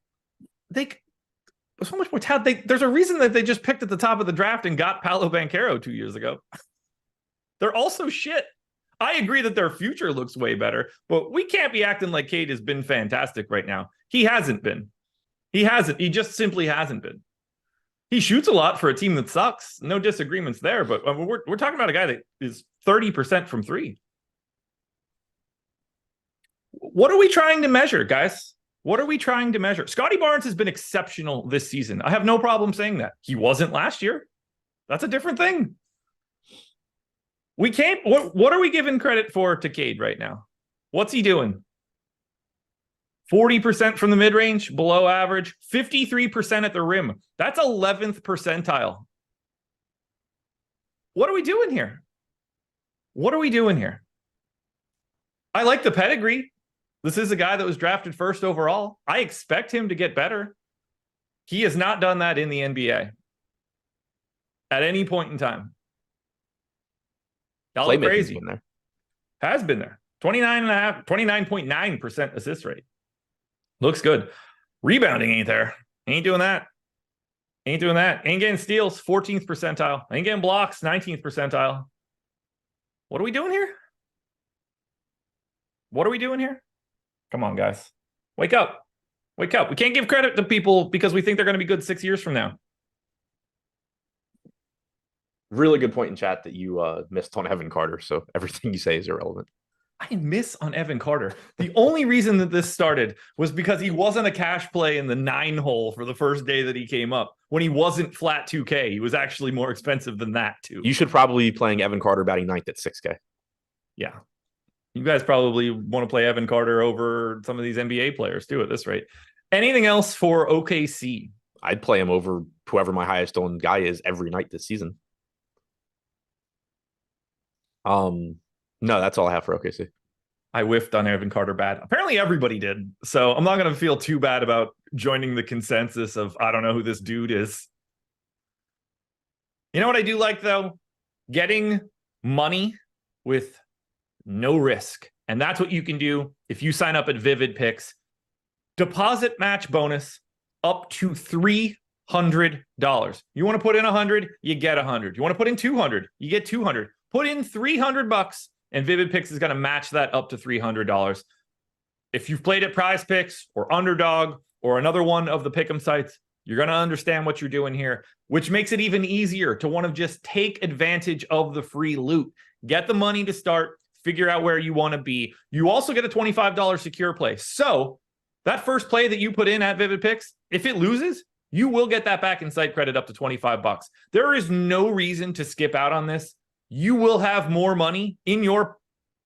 So much more talent. There's a reason that they just picked at the top of the draft and got Paolo Banchero 2 years ago. They're also shit. I agree that their future looks way better, but we can't be acting like Cade has been fantastic right now. He hasn't been. He hasn't. He just simply hasn't been. He shoots a lot for a team that sucks. No disagreements there, but we're talking about a guy that is 30% from three. What are we trying to measure, guys? What are we trying to measure? Scotty Barnes has been exceptional this season. I have no problem saying that. He wasn't last year. That's a different thing. We can't. What are we giving credit for to Cade right now? What's he doing? 40% from the mid-range, below average, 53% at the rim. That's 11th percentile. What are we doing here? What are we doing here? I like the pedigree. This is a guy that was drafted first overall. I expect him to get better. He has not done that in the NBA at any point in time. Y'all look crazy.
Been there.
Has been there. 29.9% assist rate. Looks good. Rebounding ain't there. Ain't doing that. Ain't doing that. Ain't getting steals, 14th percentile. Ain't getting blocks, 19th percentile. What are we doing here? What are we doing here? Come on, guys. Wake up. Wake up. We can't give credit to people because we think they're going to be good 6 years from now.
Really good point in chat that you missed on Evan Carter, so everything you say is irrelevant.
I didn't miss on Evan Carter. The only reason that this started was because he wasn't a cash play in the 9 hole for the first day that he came up. When he wasn't flat 2K, he was actually more expensive than that, too.
You should probably be playing Evan Carter batting ninth at 6K.
Yeah. You guys probably want to play Evan Carter over some of these NBA players, too, at this rate. Anything else for OKC?
I'd play him over whoever my highest owned guy is every night this season. No, that's all I have for OKC.
I whiffed on Evan Carter bad. Apparently everybody did. So I'm not going to feel too bad about joining the consensus of, I don't know who this dude is. You know what I do like, though? Getting money with no risk. And that's what you can do if you sign up at Vivid Picks. Deposit match bonus up to $300. You want to put in 100, you get 100. You want to put in 200, you get 200. Put in $300 and Vivid Picks is going to match that up to $300. If you've played at Prize Picks or Underdog or another one of the pick'em sites, you're going to understand what you're doing here, which makes it even easier to want to just take advantage of the free loot. Get the money to start, figure out where you want to be. You also get a $25 secure play. So that first play that you put in at Vivid Picks, if it loses, you will get that back in site credit up to $25. There is no reason to skip out on this. You will have more money in your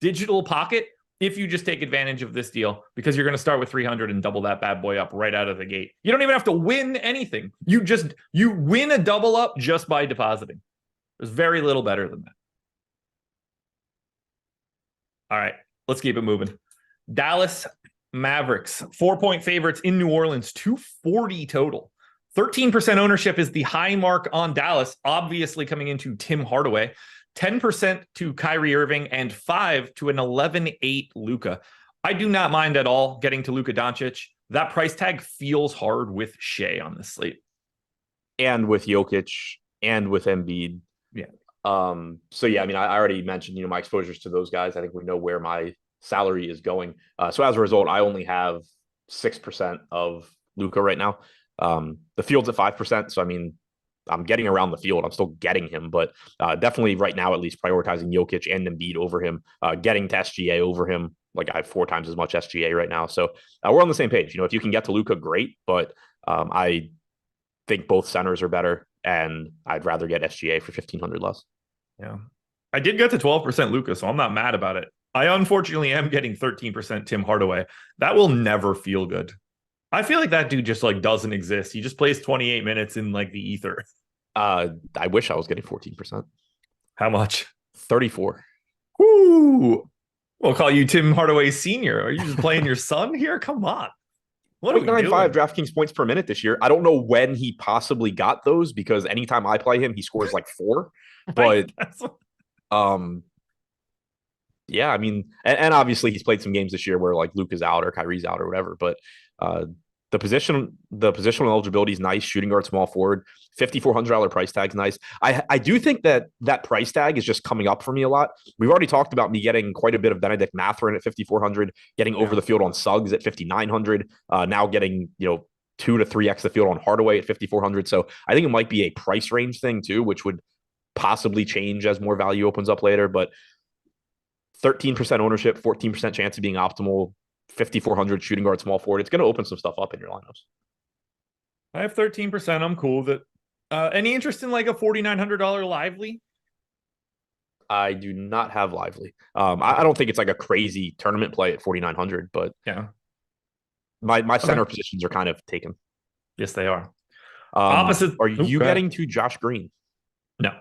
digital pocket if you just take advantage of this deal, because you're going to start with 300 and double that bad boy up right out of the gate. You don't even have to win anything. You win a double up just by depositing. There's very little better than that. All right, let's keep it moving. Dallas Mavericks, 4-point favorites in New Orleans, 240 total. 13% ownership is the high mark on Dallas, obviously coming into Tim Hardaway. 10% to Kyrie Irving, and 5% to an 11-8 Luka. I do not mind at all getting to Luka Doncic. That price tag feels hard with Shea on this slate.
And with Jokic and with Embiid.
Yeah.
So yeah, I mean, I already mentioned, my exposures to those guys. I think we know where my salary is going. So as a result, I only have 6% of Luka right now. The field's at 5%. So I mean, I'm getting around the field. I'm still getting him, but definitely right now, at least prioritizing Jokic and Embiid over him, getting to SGA over him. Like I have 4 times as much SGA right now. So we're on the same page. If you can get to Luka, great. But I think both centers are better, and I'd rather get SGA for 1,500 less.
Yeah. I did get to 12% Luka, so I'm not mad about it. I unfortunately am getting 13% Tim Hardaway. That will never feel good. I feel like that dude just doesn't exist. He just plays 28 minutes in the ether.
I wish I was getting 14%.
How much?
34.
Woo! We'll call you Tim Hardaway Sr. Are you just playing your son here? Come on. What are we doing?
0.95 DraftKings points per minute this year. I don't know when he possibly got those, because anytime I play him, he scores 4. But yeah, I mean, and obviously he's played some games this year where Luke is out or Kyrie's out or whatever. But the positional eligibility is nice. Shooting guard, small forward, $5,400 price tag's nice. I do think that price tag is just coming up for me a lot. We've already talked about me getting quite a bit of Benedict Mathurin at 5,400, getting over the field on Suggs at 5,900. Now getting 2 to 3x the field on Hardaway at 5,400. So I think it might be a price range thing too, which would possibly change as more value opens up later. But 13% ownership, 14% chance of being optimal, 5,400 shooting guard, small forward. It's going to open some stuff up in your lineups.
I have 13%. I'm cool with it. Any interest in a $4,900 Lively?
I do not have Lively. I don't think it's a crazy tournament play at 4,900, but
yeah,
my center positions are kind of taken.
Yes, they are.
Opposite. Are you getting to Josh Green?
No.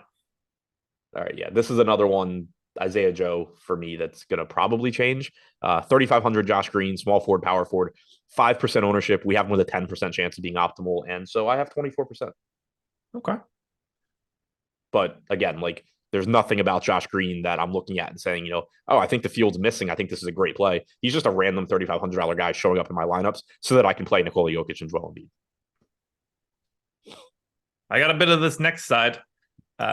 All right. Yeah, this is another one. Isaiah Joe for me that's going to probably change. 3,500 Josh Green, small forward, power forward, 5% ownership. We have him with a 10% chance of being optimal, and so I have 24%.
Okay.
But again, there's nothing about Josh Green that I'm looking at and saying, I think the field's missing. I think this is a great play. He's just a random $3,500 guy showing up in my lineups so that I can play Nikola Jokic and Joel Embiid.
I got a bit of this next side.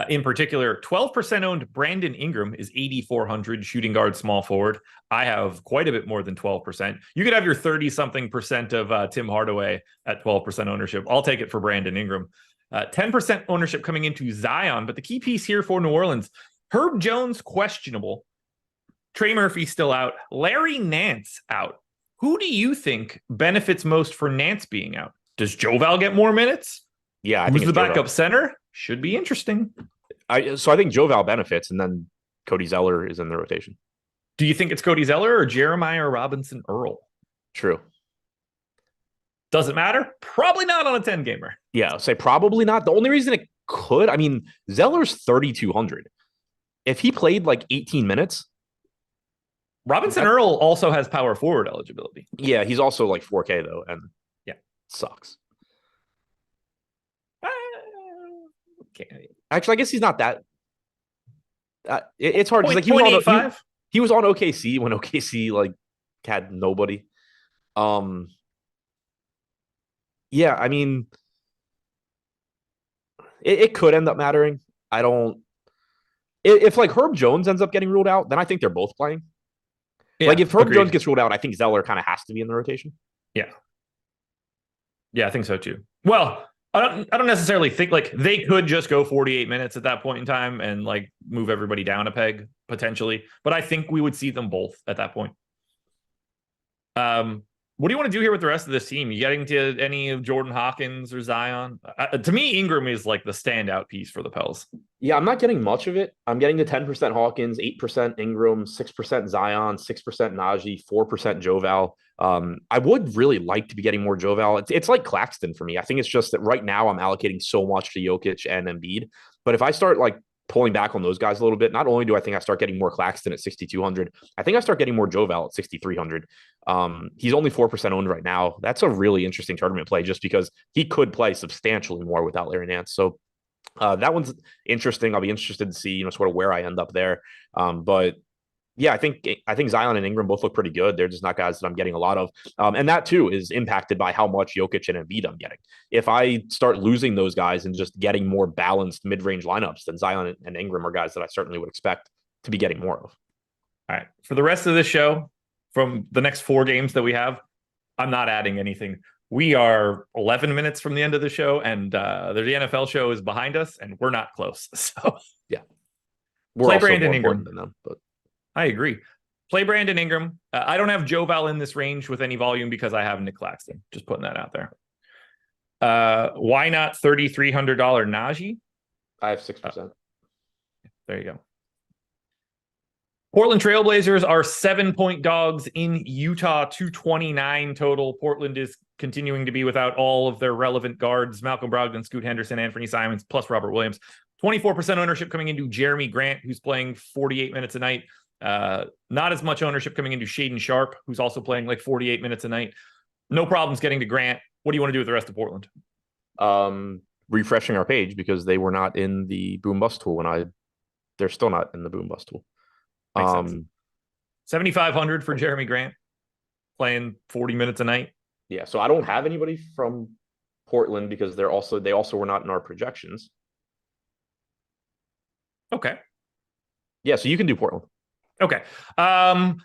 In particular, 12% owned Brandon Ingram is 8,400 shooting guard, small forward. I have quite a bit more than 12%. You could have your 30-something% of Tim Hardaway at 12% ownership. I'll take it for Brandon Ingram. 10% ownership coming into Zion, but the key piece here for New Orleans, Herb Jones questionable, Trey Murphy still out, Larry Nance out. Who do you think benefits most for Nance being out? Does Joval get more minutes?
Yeah, I
think
the
backup center? Should be interesting.
So I think Joval benefits, and then Cody Zeller is in the rotation.
Do you think it's Cody Zeller or Jeremiah Robinson Earl?
True.
Does it matter? Probably not on a 10-gamer.
Yeah, say probably not. The only reason it could, I mean, Zeller's 3,200. If he played 18 minutes.
Robinson Earl also has power forward eligibility.
Yeah, he's also 4K though, and
yeah,
sucks.
Okay.
Actually, I guess he's not that. It's hard. He's he was on OKC when OKC had nobody. Yeah, I mean, it could end up mattering. I don't. If Herb Jones ends up getting ruled out, then I think they're both playing. Yeah, if Herb Jones gets ruled out, I think Zeller kind of has to be in the rotation.
Yeah. Yeah, I think so too. Well, I don't necessarily think they could just go 48 minutes at that point in time and move everybody down a peg potentially, but I think we would see them both at that point. What do you want to do here with the rest of this team? You getting to any of Jordan Hawkins or Zion? To me, Ingram is like the standout piece for the Pels.
Yeah, I'm not getting much of it. I'm getting the 10% Hawkins, 8% Ingram, 6% Zion, 6% Najee, 4% Joval. I would really like to be getting more Joval. It's like Claxton for me. I think it's just that right now I'm allocating so much to Jokic and Embiid. But if I start like pulling back on those guys a little bit, not only do I think I start getting more Claxton at 6,200, I think I start getting more Joval at 6,300. He's only 4% owned right now. That's a really interesting tournament play just because he could play substantially more without Larry Nance. So that one's interesting. I'll be interested to see, sort of where I end up there. But yeah, I think Zion and Ingram both look pretty good. They're just not guys that I'm getting a lot of. And that too is impacted by how much Jokic and Embiid I'm getting. If I start losing those guys and just getting more balanced mid-range lineups, then Zion and Ingram are guys that I certainly would expect to be getting more of.
All right. For the rest of this show, from the next 4 games that we have, I'm not adding anything. We are 11 minutes from the end of the show, and the NFL show is behind us, and we're not close. So
yeah,
we're play Brandon Ingram
than them, but
I agree. Play Brandon Ingram. I don't have Joval in this range with any volume because I have Nick Claxton. Just putting that out there. Why not $3,300 Najee?
I have 6%.
There you go. Portland Trailblazers are 7-point dogs in Utah, 229 total. Portland is continuing to be without all of their relevant guards, Malcolm Brogdon, Scoot Henderson, Anthony Simons, plus Robert Williams. 24% ownership coming into Jeremy Grant, who's playing 48 minutes a night. Not as much ownership coming into Shaedon Sharpe, who's also playing like 48 minutes a night. No problems getting to Grant. What do you want to do with the rest of Portland?
Refreshing our page because they were not in the boom bust tool they're still not in the boom bust tool.
7,500 for Jeremy Grant, playing 40 minutes a night.
Yeah, so I don't have anybody from Portland because they also were not in our projections.
Okay.
Yeah, so you can do Portland.
Okay. I'm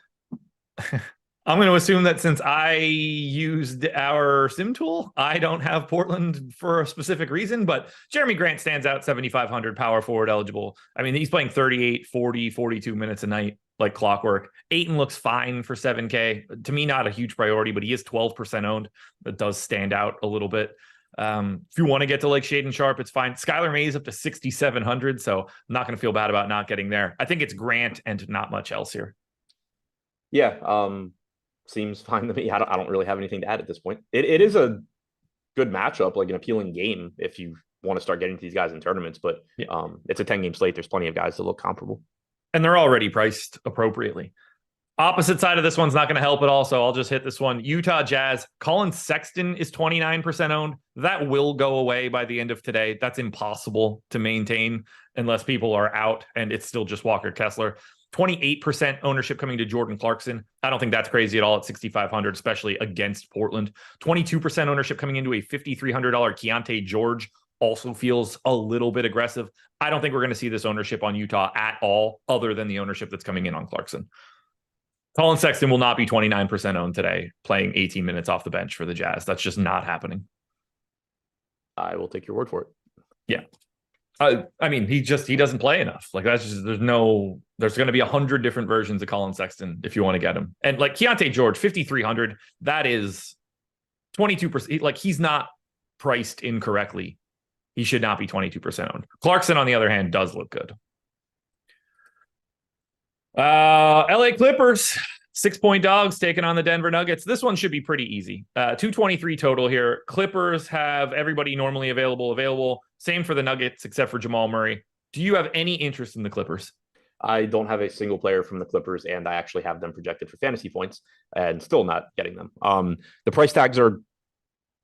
going to assume that since I used our sim tool, I don't have Portland for a specific reason, but Jeremy Grant stands out, 7,500 power forward eligible. I mean, he's playing 38, 40, 42 minutes a night, like clockwork. Ayton looks fine for 7K. To me, not a huge priority, but he is 12% owned. That does stand out a little bit. If you want to get to like Shaedon Sharpe, it's fine. Skylar Mays up to 6,700, so I'm not going to feel bad about not getting there. I think it's Grant and not much else here.
Yeah, seems fine to me. I don't really have anything to add at this point. It is a good matchup, like an appealing game if you want to start getting to these guys in tournaments, but it's a 10-game slate. There's plenty of guys that look comparable.
And they're already priced appropriately. Opposite side of this one's not going to help at all, so I'll just hit this one. Utah Jazz. Colin Sexton is 29% owned. That will go away by the end of today. That's impossible to maintain unless people are out, and it's still just Walker Kessler. 28% ownership coming to Jordan Clarkson. I don't think that's crazy at all at 6,500, especially against Portland. 22% ownership coming into a $5,300 Keontae George. Also feels a little bit aggressive. I don't think we're going to see this ownership on Utah at all, other than the ownership that's coming in on Clarkson. Colin Sexton will not be 29% owned today, playing 18 minutes off the bench for the Jazz. That's just not happening.
I will take your word for it.
Yeah. I mean, he doesn't play enough. Like that's just, there's going to be 100 different versions of Colin Sexton if you want to get him. And like Keontae George, 5,300, that is 22%. Like he's not priced incorrectly. He should not be 22% owned. Clarkson, on the other hand, does look good. LA Clippers, 6-point dogs taking on the Denver Nuggets. This one should be pretty easy. 223 total here. Clippers have everybody normally available. Same for the Nuggets, except for Jamal Murray. Do you have any interest in the Clippers?
I don't have a single player from the Clippers, and I actually have them projected for fantasy points and still not getting them. The price tags are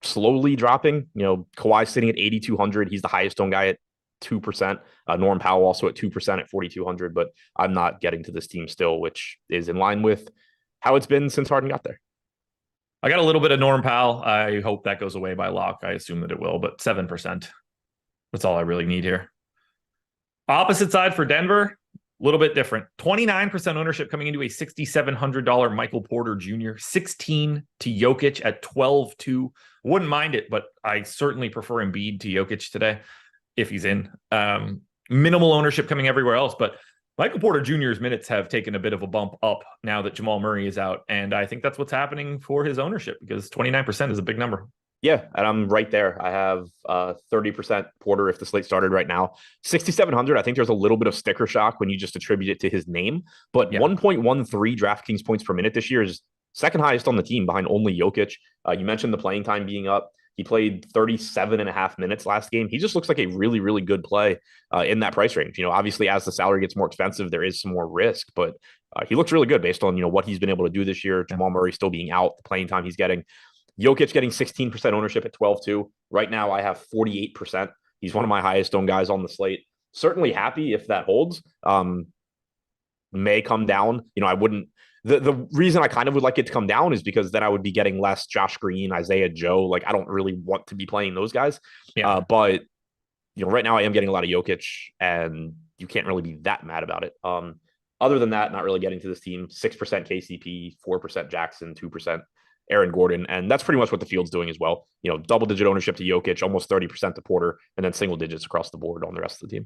slowly dropping. Kawhi's sitting at 8,200. He's the highest owned guy at 2%. Norm Powell also at 2% at 4,200, but I'm not getting to this team still, which is in line with how it's been since Harden got there.
I got a little bit of Norm Powell. I hope that goes away by lock. I assume that it will, but 7%. That's all I really need here. Opposite side for Denver, a little bit different. 29% ownership coming into a $6,700 Michael Porter Jr., 16 to Jokic at 12-2. Wouldn't mind it, but I certainly prefer Embiid to Jokic today if he's in. Minimal ownership coming everywhere else, but Michael Porter Jr.'s minutes have taken a bit of a bump up now that Jamal Murray is out. And I think that's what's happening for his ownership because 29% is a big number.
Yeah, and I'm right there. I have 30% Porter if the slate started right now. 6,700. I think there's a little bit of sticker shock when you just attribute it to his name, but 1.13 DraftKings points per minute this year is second highest on the team behind only Jokic. You mentioned the playing time being up. He played 37 and a half minutes last game. He just looks like a really, really good play in that price range. Obviously, as the salary gets more expensive, there is some more risk, but he looks really good based on, what he's been able to do this year. Jamal Murray still being out, the playing time he's getting. Jokic getting 16% ownership at 12-2. Right now, I have 48%. He's one of my highest owned guys on the slate. Certainly happy if that holds. May come down. I wouldn't. The reason I kind of would like it to come down is because then I would be getting less Josh Green, Isaiah Joe. Like, I don't really want to be playing those guys. But right now I am getting a lot of Jokic, and you can't really be that mad about it. Other than that, not really getting to this team. 6% KCP, 4% Jackson, 2% Aaron Gordon, and that's pretty much what the field's doing as well. Double-digit ownership to Jokic, almost 30% to Porter, and then single digits across the board on the rest of the team.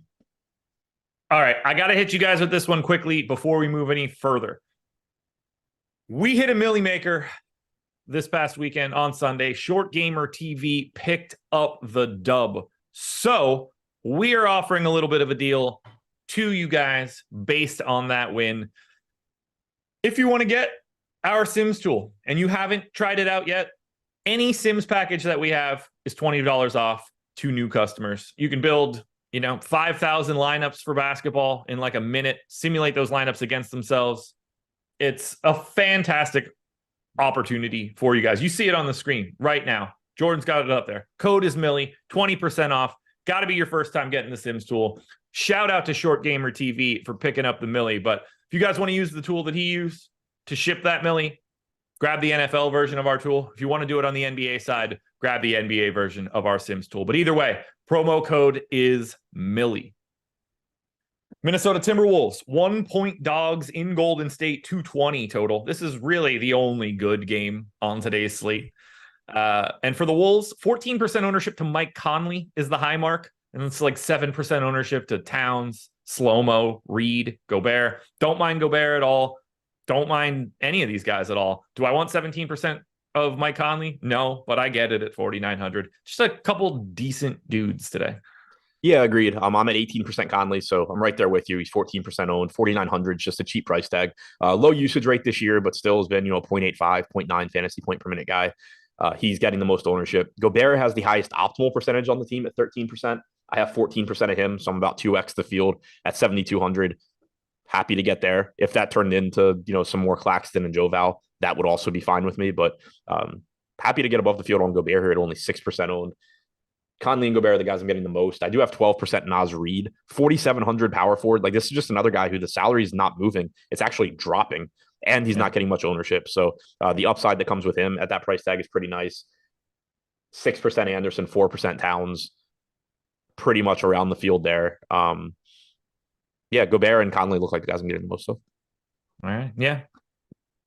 All right, I got to hit you guys with this one quickly before we move any further. We hit a Millie Maker this past weekend on Sunday. Short Gamer TV picked up the dub. So we are offering a little bit of a deal to you guys based on that win. If you want to get our Sims tool and you haven't tried it out yet, any Sims package that we have is $20 off to new customers. You can build 5,000 lineups for basketball in like a minute, simulate those lineups against themselves. It's a fantastic opportunity for you guys. You see it on the screen right now. Jordan's got it up there. Code is Millie, 20% off. Got to be your first time getting the Sims tool. Shout out to Short Gamer TV for picking up the Millie. But if you guys want to use the tool that he used to ship that Millie, grab the NFL version of our tool. If you want to do it on the NBA side, grab the NBA version of our Sims tool. But either way, promo code is Millie. Minnesota Timberwolves, 1-point dogs in Golden State, 220 total. This is really the only good game on today's slate. And for the Wolves, 14% ownership to Mike Conley is the high mark. And it's like 7% ownership to Towns, Slow-Mo, Reed, Gobert. Don't mind Gobert at all. Don't mind any of these guys at all. Do I want 17% of Mike Conley? No, but I get it at 4,900. Just a couple decent dudes today.
Yeah, agreed. I'm at 18% Conley, so I'm right there with you. He's 14% owned, 4,900, just a cheap price tag. Low usage rate this year, but still has been, 0.85, 0.9 fantasy point per minute guy. He's getting the most ownership. Gobert has the highest optimal percentage on the team at 13%. I have 14% of him, so I'm about 2x the field at 7,200. Happy to get there. If that turned into, some more Claxton and Joval, that would also be fine with me. But happy to get above the field on Gobert here at only 6% owned. Conley and Gobert are the guys I'm getting the most. I do have 12% Naz Reid, 4,700 power forward. Like, this is just another guy who the salary is not moving. It's actually dropping, and he's not getting much ownership. So the upside that comes with him at that price tag is pretty nice. 6% Anderson, 4% Towns, pretty much around the field there. Gobert and Conley look like the guys I'm getting the most of.
All right. Yeah.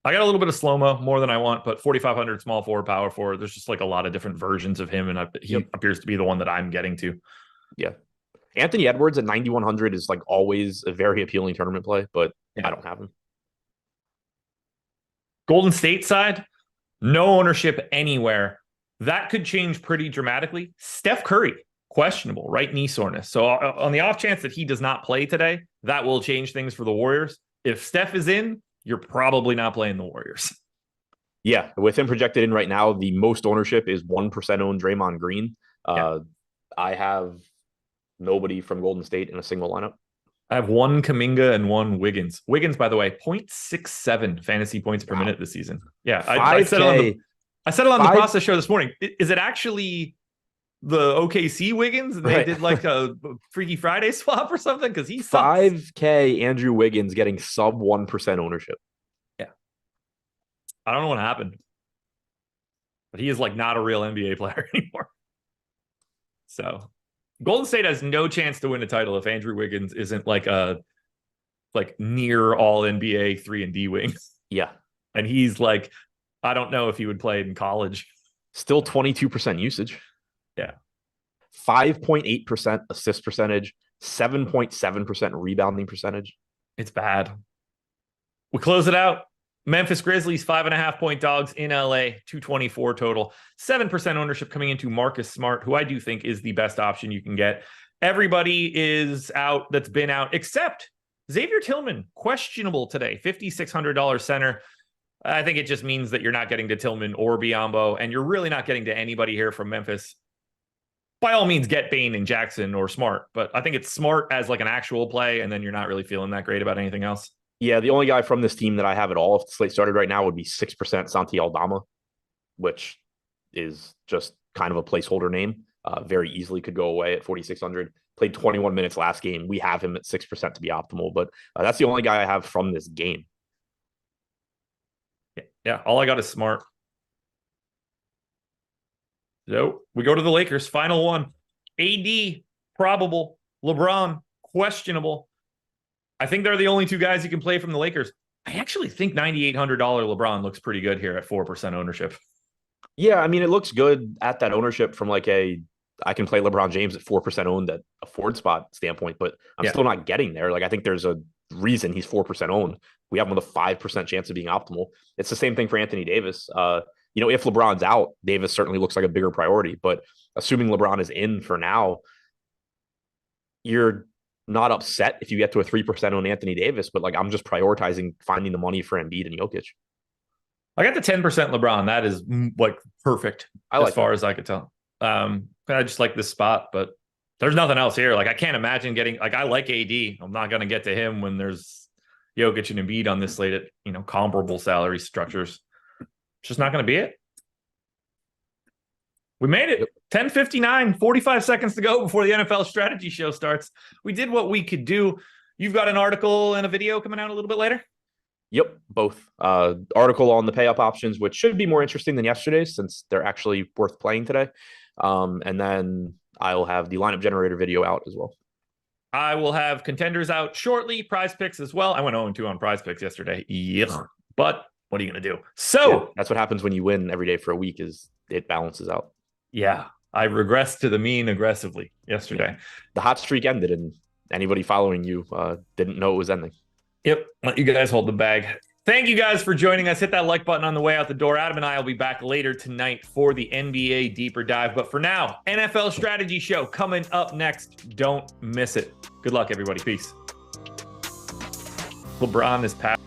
I got a little bit of slow-mo, more than I want, but 4,500 small forward, power forward. There's just like a lot of different versions of him, and he appears to be the one that I'm getting to.
Yeah. Anthony Edwards at 9,100 is like always a very appealing tournament play, but I don't have him.
Golden State side, no ownership anywhere. That could change pretty dramatically. Steph Curry, questionable, right knee soreness. So on the off chance that he does not play today, that will change things for the Warriors. If Steph is in, you're probably not playing the Warriors.
Yeah, with him projected in right now, the most ownership is 1% owned Draymond Green. I have nobody from Golden State in a single lineup.
I have one Kuminga and one Wiggins. Wiggins, by the way, 0.67 fantasy points per minute this season. Yeah, I said it on the process show this morning. Is it actually the OKC Wiggins? And they did like a Freaky Friday swap or something? Because he sucks.
5K Andrew Wiggins getting sub 1% ownership.
Yeah. I don't know what happened. But he is like not a real NBA player anymore. So Golden State has no chance to win a title if Andrew Wiggins isn't like a near all NBA 3-and-D wing.
Yeah.
And he's like, I don't know if he would play in college.
Still 22% usage.
Yeah.
5.8% assist percentage, 7.7% rebounding percentage.
It's bad. We close it out. Memphis Grizzlies, 5.5-point dogs in LA, 224 total, 7% ownership coming into Marcus Smart, who I do think is the best option you can get. Everybody is out that's been out, except Xavier Tillman, questionable today, $5,600 center. I think it just means that you're not getting to Tillman or Biyombo, and you're really not getting to anybody here from Memphis. By all means, get Bane and Jackson or Smart, but I think it's Smart as like an actual play, and then you're not really feeling that great about anything else.
Yeah, the only guy from this team that I have at all, if the slate started right now, would be 6% Santi Aldama, which is just kind of a placeholder name. Very easily could go away at 4,600. Played 21 minutes last game. We have him at 6% to be optimal, but that's the only guy I have from this game.
Yeah, all I got is Smart. So we go to the Lakers. Final one. AD, probable. LeBron, questionable. I think they're the only two guys you can play from the Lakers. I actually think $9,800 LeBron looks pretty good here at 4% ownership.
Yeah, I mean, it looks good at that ownership from like I can play LeBron James at 4% owned at a forward spot standpoint, but I'm still not getting there. Like, I think there's a reason he's 4% owned. We have him with a 5% chance of being optimal. It's the same thing for Anthony Davis. If LeBron's out, Davis certainly looks like a bigger priority, but assuming LeBron is in for now, you're not upset if you get to a 3% on Anthony Davis, but like, I'm just prioritizing finding the money for Embiid and Jokic.
I got the 10% LeBron. That is like perfect as far as I could tell. I just like this spot, but there's nothing else here. Like, I can't imagine getting, like, I like AD. I'm not going to get to him when there's Jokic and Embiid on this slate at, comparable salary structures. It's just not going to be it. We made it. 10:59, 45 seconds to go before the NFL strategy show starts. We did what we could do. You've got an article and a video coming out a little bit later?
Yep, both. Article on the pay-up options, which should be more interesting than yesterday's since they're actually worth playing today. And then I'll have the lineup generator video out as well.
I will have contenders out shortly, prize picks as well. I went 0-2 on prize picks yesterday. Yeah. But what are you going to do? So
that's what happens when you win every day for a week is it balances out.
Yeah. I regressed to the mean aggressively yesterday.
The hot streak ended and anybody following you didn't know it was ending.
Yep. Let you guys hold the bag. Thank you guys for joining us. Hit that like button on the way out the door. Adam and I will be back later tonight for the NBA deeper dive. But for now, NFL strategy show coming up next. Don't miss it. Good luck, everybody. Peace. LeBron is past.